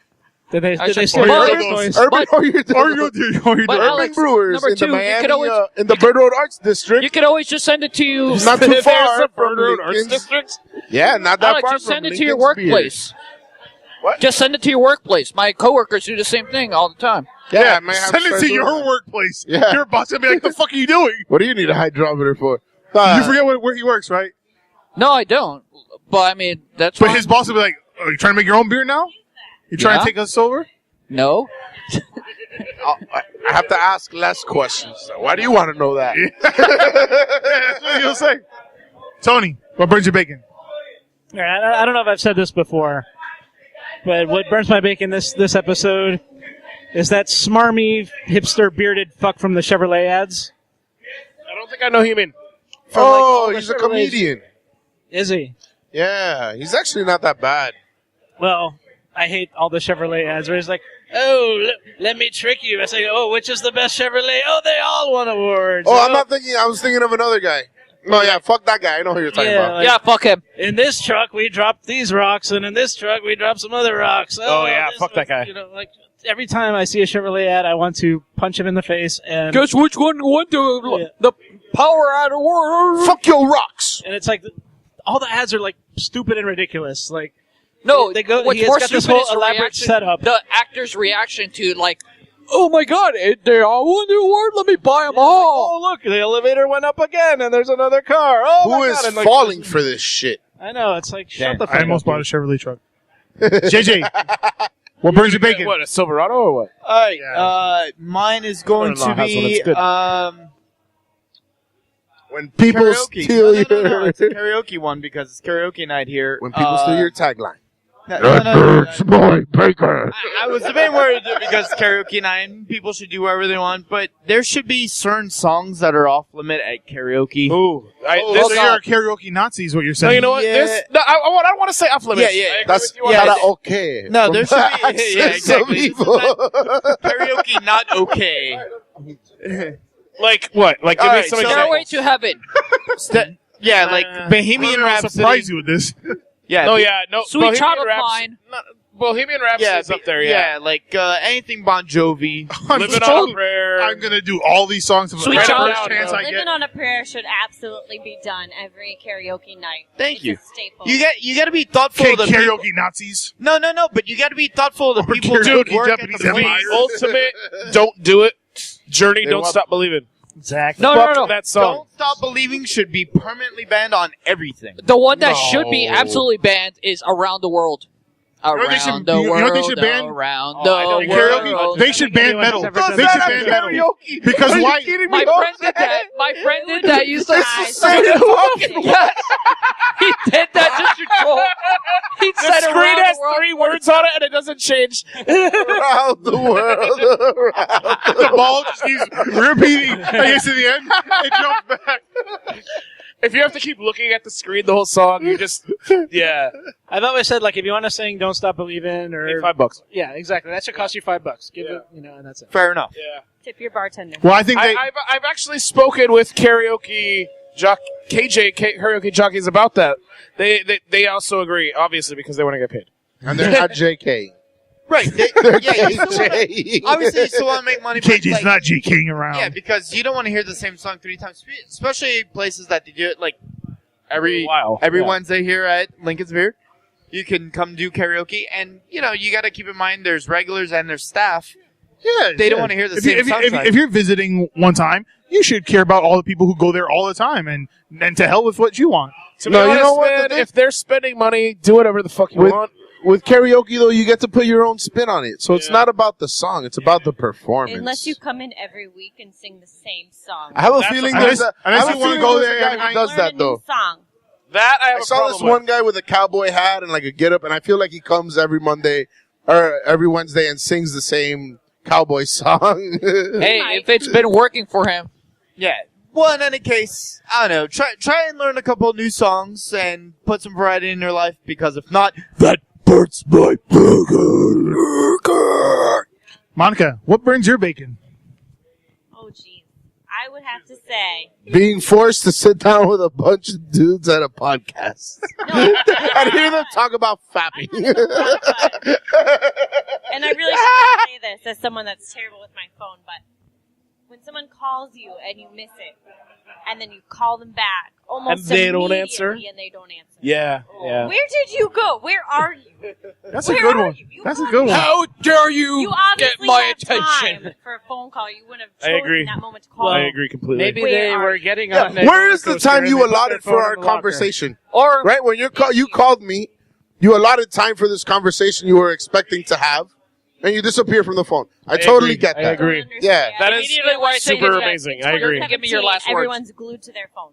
Did they should- steal But- your toys? Urban, But- Urban But Alex, Brewers number in the 2, you could Miami, always in the Bird Road Arts District. you could always just send it to It's not too There's far a from Bird Road Arts Lincoln's. District? Yeah, not that Alex, far just from send it to your Lincoln's Beers. workplace. What? Just send it to your workplace. My coworkers do the same thing all the time. Yeah, I may have Send it start to doing your that. workplace. Yeah. Your boss will be like, the fuck are you doing? What do you need a hydrometer for? You forget where he works, right? No, I don't. But I mean, that's But fine. his boss will be like, oh, you trying to make your own beer now? You trying Yeah. to take us over? No. I have to ask less questions. Why do you want to know that? Yeah, that's what he'll say. Tony, what burns your bacon? All right, I don't know if I've said this before, but what burns my bacon this episode is that smarmy, hipster, bearded fuck from the Chevrolet ads. I don't think I know who you mean. He's a comedian. Is he? Yeah, he's actually not that bad. Well, I hate all the Chevrolet ads where he's like, oh, let me trick you. I say, oh, which is the best Chevrolet? Oh, they all won awards. I'm not thinking. I was thinking of another guy. Oh, yeah, fuck that guy. I know who you're talking about. like, Yeah, fuck him. in this truck we dropped these rocks, and in this truck we dropped some other rocks. Oh, yeah, this fuck that guy. You know, like every time I see a Chevrolet ad, I want to punch him in the face. And Guess which one won the power out of war? Fuck your rocks. and it's like all the ads are like stupid and ridiculous. Like No, they go. what's He's more got this stupid whole is the elaborate reaction, setup. the actor's reaction to like, oh my god, they all won the award. Let me buy them all. Oh, look, the elevator went up again, and there's another car. Oh, Who my is God. And, like, falling for this shit? I know. It's like, shut the fuck I almost up. bought a Chevrolet truck. JJ, what burns your bacon? What, a Silverado or what? All right, mine is going Brother-in-law to has one, it's be good. When people karaoke. steal No, your... it's a karaoke one because it's karaoke night here. When people steal your tagline. No. my bacon. I was a bit worried because karaoke night and people should do whatever they want, but there should be certain songs that are off limit at karaoke. Ooh. So you're a karaoke Nazi is what you're No, saying. you know what? Yeah. I don't want to say off limits. Yeah, yeah. I agree That's with you on yeah, that. karaoke. No, From there should be accents yeah, of exactly. evil. Karaoke not okay. Like what? Like, give All me right, some so- examples. Stairway to Heaven. Yeah, like Bohemian I'll Rhapsody. surprise you with this. Yeah, No, yeah, no. Sweet Bohemian Child of Rhapsody- Mine. no, Bohemian Rhapsody is up there, yeah. like anything Bon Jovi. Living on a Prayer. I'm gonna do all these songs. Sweet every Child. chance I Living get. on a Prayer should absolutely be done every karaoke night. Thank It's you. a staple. You got to be thoughtful Okay, of the people. karaoke Nazis. No, but you got to be thoughtful of the Or people who karaoke work Japanese at the empire. The ultimate don't do it. Journey, They don't want- stop believing. Exactly. No, Fuck no. that song. Don't Stop Believing should be permanently banned on everything. The one that should be No. absolutely banned is Around the World. know what they Around should- the you know world. what they should ban? Around Oh, the I know. world. Karaoke. They should ban metal. Does They should that ban on metal. karaoke? Because Are you why? kidding me? My friend did that. My friend did that. You said Guys, yes. He did that just to troll. He The said screen around has the world. 3 words on it and it doesn't change. Around the world. Around The ball just keeps repeating. I guess in the end, it jumps back. If you have to keep looking at the screen the whole song, you just, yeah. I've always said, like, if you want to sing "Don't Stop Believing" or Pay $5. yeah, exactly, that should cost you $5. Give it, and that's it. Fair enough. Yeah. Tip your bartender. Well, I think they. I've actually spoken with karaoke karaoke jockeys about that. They also agree, obviously, because they want to get paid. And they're not JK. Right. Yeah, you still wanna- KJ. obviously, you still want to make money. but, KJ's like, not G King around. Yeah, because you don't want to hear the same song 3 times, especially places that they do it like every Wow. every Yeah. Wednesday here at Lincoln's Beer. You can come do karaoke, and you got to keep in mind there's regulars and there's staff. Yeah, They don't want to hear the if same you, song. if you're visiting one time, you should care about all the people who go there all the time, and to hell with what you want. To No, be you honest, know what, man, the thing- if they're spending money, do whatever the fuck you With- want. With karaoke, though, you get to put your own spin on it. So it's Yeah. not about the song. It's about the performance. Unless you come in every week and sing the same song. I have a That's feeling a- there's a, I unless have a you wanna feeling go there's there a guy every who night. does Learn that, a though. new song. That I have I a saw problem this with. one guy with a cowboy hat and like a get up, and I feel like he comes every Monday or every Wednesday and sings the same cowboy song. Hey, if it's been working for him. Yeah. Well, in any case, I don't know. Try and learn a couple new songs and put some variety in your life, because if not, that burns my burger. Monica, what burns your bacon? Oh, geez. I would have to say. Being forced to sit down with a bunch of dudes at a podcast No, and hear them talk about fapping. and I really shouldn't say this as someone that's terrible with my phone, but when someone calls you and you miss it, and then you call them back almost And they don't answer? immediately and they don't answer. Yeah, yeah. Where did you go? Where are you? That's Where a good are one. you? You That's a called good me. one. How dare you, You get obviously my have attention? time for a phone call. You wouldn't have I chosen agree. that moment to call. I me. agree completely. Maybe Where they are were you? getting Yeah, on. a where roller is the coaster time and you they put their allotted phone for in our the locker. conversation? Or Right? When you called me, you allotted time for this conversation you were expecting to have, and you disappear from the phone. I totally agree. get I that. agree. Yeah. That is Immediately why I say super it's amazing. it's I agree. 2017, Give me your last words. Everyone's glued to their phone.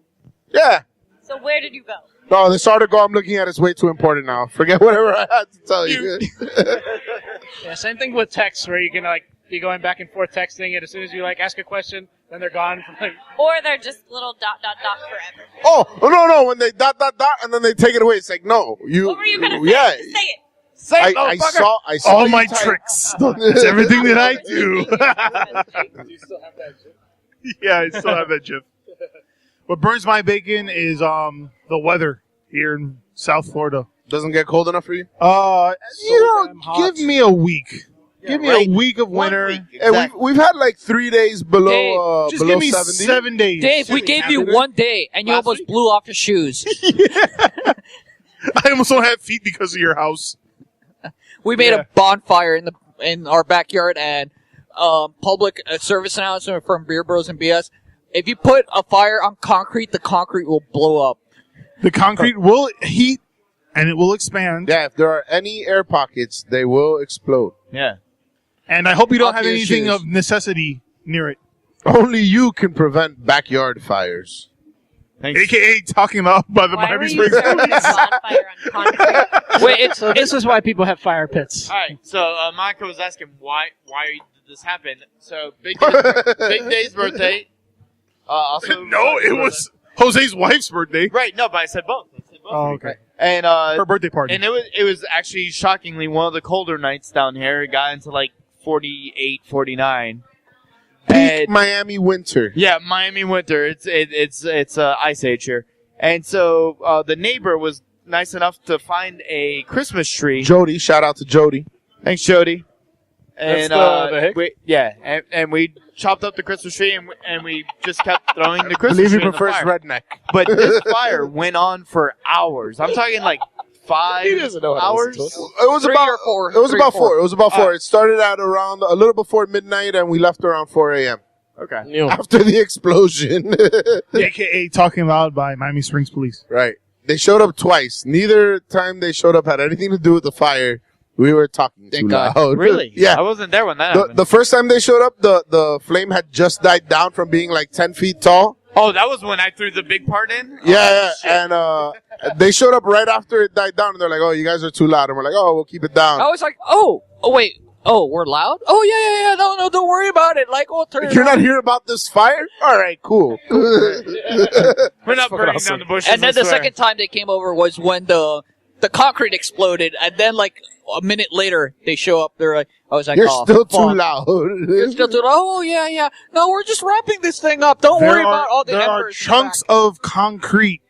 Yeah. So where did you go? No, this article I'm looking at is way too important now. Forget whatever I had to tell you. Yeah, same thing with text, where you can like be going back and forth texting, and as soon as you like ask a question, then they're gone. Or they're just little ... forever. No, when they ... and then they take it away. It's like, no, you. What were you gonna say? Yeah. Just say it. Say it, I motherfucker. saw All you my type. tricks. It's everything that I do. Do you still have that gif? Yeah, I still have that gif. What burns my bacon is the weather here in South Florida. Doesn't get cold enough for you? damn hot. Give me a week. Give me right. a week of 1 winter. week, Hey, exactly. we've had like 3 days below Dave, Just below give me 70. 7 days. Dave, we gave you 1 day, and you Last almost week? blew off your shoes. I almost don't have feet because of your house. We made Yeah. a bonfire in our backyard, and public service announcement from Beer Bros and BS. If you put a fire on concrete, the concrete will blow up. The concrete will heat and it will expand. Yeah, if there are any air pockets, they will explode. Yeah. And I hope you don't Off have your anything shoes. of necessity near it. Only you can prevent backyard fires. Thanks. AKA talking about by the Why were Miami you Springs starting a police. bonfire on concrete? Wait, So this is why people have fire pits. All right. So Monica was asking why did this happen? So Big Day's birthday. Also, No, it was Jose's wife's birthday. right. No, but I said both. Oh, okay. And Her birthday party. and it was actually shockingly one of the colder nights down here. It got into like 48, 49. Peak And- Miami winter. Yeah, Miami winter. It's ice age here. And so the neighbor was nice enough to find a Christmas tree. Jody, shout out to Jody. Thanks, Jody. And That's the hick? and we chopped up the Christmas tree and we just kept throwing the I Christmas believe he tree in the prefers fire. redneck. But this fire went on for hours. I'm talking like 5 He doesn't know how to listen hours. to us. It was 3 about or 4. It was 3 about or 4. It was about 4. It started at around a little before midnight, and we left around 4 a.m. Okay. You know, after the explosion. AKA talking about by Miami Springs police. Right. They showed up twice. Neither time they showed up had anything to do with the fire. We were talking Thank too God. loud. Really? Yeah. I wasn't there when that The, happened. the first time they showed up, the flame had just died down from being like 10 feet tall. Oh, that was when I threw the big part in? Yeah, shit. and they showed up right after it died down, and they're like, "Oh, you guys are too loud." And we're like, "Oh, we'll keep it down." I was like, oh, wait. Oh, we're loud? Oh, yeah. No, don't worry about it. Like, we'll turn it You're on. not hearing about this fire? All right, cool. We're not fucking burning awesome. down the bushes. And then I the swear. second time they came over was when the concrete exploded, and then like a minute later they show up. They're like, I was like, You're oh, still too fuck. loud. You're still too. Oh yeah. No, we're just wrapping this thing up. Don't worry about all the there are embers. chunks of concrete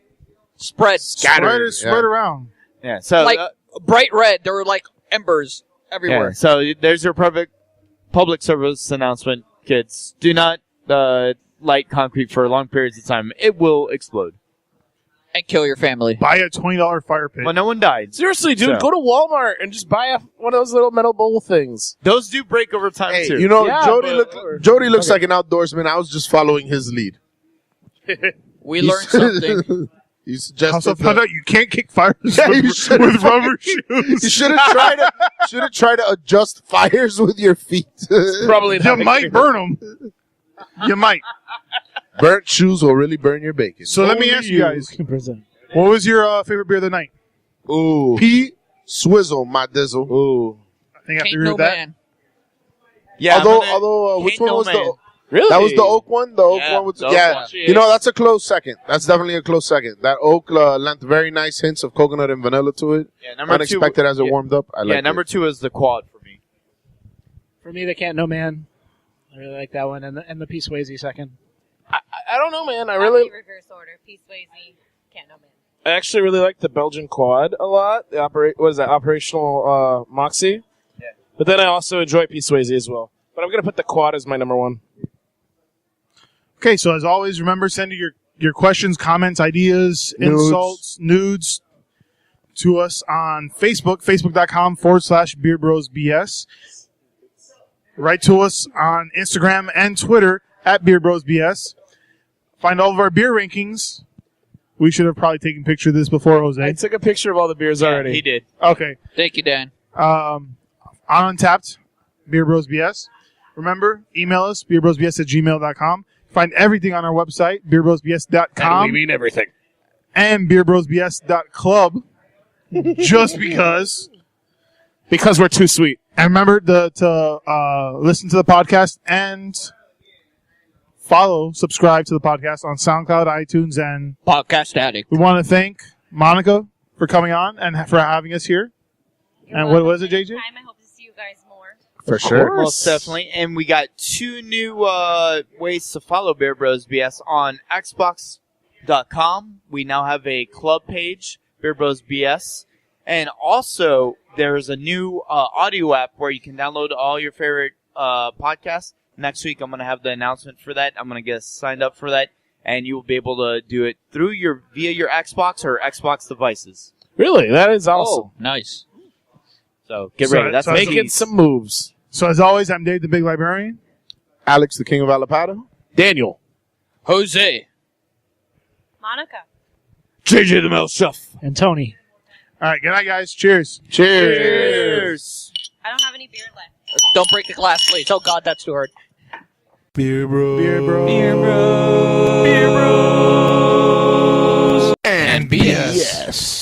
spread Scattered. spread around. Yeah, so like bright red. There were like embers everywhere. yeah, so there's your public service announcement, kids. Do not light concrete for long periods of time. It will explode. And kill your family. Buy a $20 fire pit. Well, no one died. seriously, dude, So- go to Walmart and just buy one of those little metal bowl things. Those do break over time Hey, too. you know, Yeah, Jody but- looks like an outdoorsman. I was just following his lead. We learned something. You I suggested also found out you can't kick fires Yeah, you with, should've- with rubber shoes. you should have tried to adjust fires with your feet. Probably You not. might burn them. You might. Burnt shoes will really burn your bacon. So let me ask you guys, can present. what was your favorite beer of the night? Ooh, P Swizzle, my dizzle. Ooh, I think I have to Ain't agree no with that. man. yeah, although which Ain't one no was man. the? really? That was the oak one. The oak Yeah, one was the oak yeah. one. You know, that's a close second. That's definitely a close second. That oak lent very nice hints of coconut and vanilla to it. Yeah, number Unexpected two, as it yeah, warmed up. I Yeah, like number it. 2 is the quad for me. For me, the Can't No Man. I really like that one, and the Peace Swayze second. I don't know, man. I Probably reverse order. Peace Swayze. Can't know man. I actually really like the Belgian quad a lot. The what is that? Operational Moxie. Yeah. But then I also enjoy Peace Swayze as well. But I'm gonna put the quad as my number one. Okay, so as always, remember sending your questions, comments, ideas, Nudes. insults, nudes to us on Facebook, facebook.com/BeerBrosBS. Write to us on Instagram and Twitter at BeerBrosBS. Find all of our beer rankings. We should have probably taken a picture of this before, Jose. I took a picture of all the beers already. He did. Okay. Thank you, Dan. On Untapped, Beer Bros BS. Remember, email us, beerbrosbs@gmail.com. Find everything on our website, beerbrosbs.com. mean everything. and beerbrosbs.club just because. Because we're too sweet. And remember to listen to the podcast and subscribe to the podcast on SoundCloud, iTunes, and Podcast Addict. we want to thank Monica for coming on and for having us here. And what was it, JJ? Time. I hope to see you guys more. For sure. Most definitely. And we got 2 new ways to follow Beer Bros BS on Xbox.com. We now have a club page, Beer Bros BS. And also, there's a new audio app where you can download all your favorite podcasts. Next week, I'm going to have the announcement for that. I'm going to get signed up for that. And you will be able to do it via your Xbox or Xbox devices. Really? That is awesome. Oh, nice. So, get ready. That's Making some moves. So as always, I'm Dave the Big Librarian. Alex, the King of Alapado. Daniel. Jose. Monica. JJ the Mouth Chef. And Tony. All right, good night, guys. Cheers. Cheers. I don't have any beer left. Don't break the glass, please. Oh, God, that's too hard. Beer Bros. Beer Bros. And BS.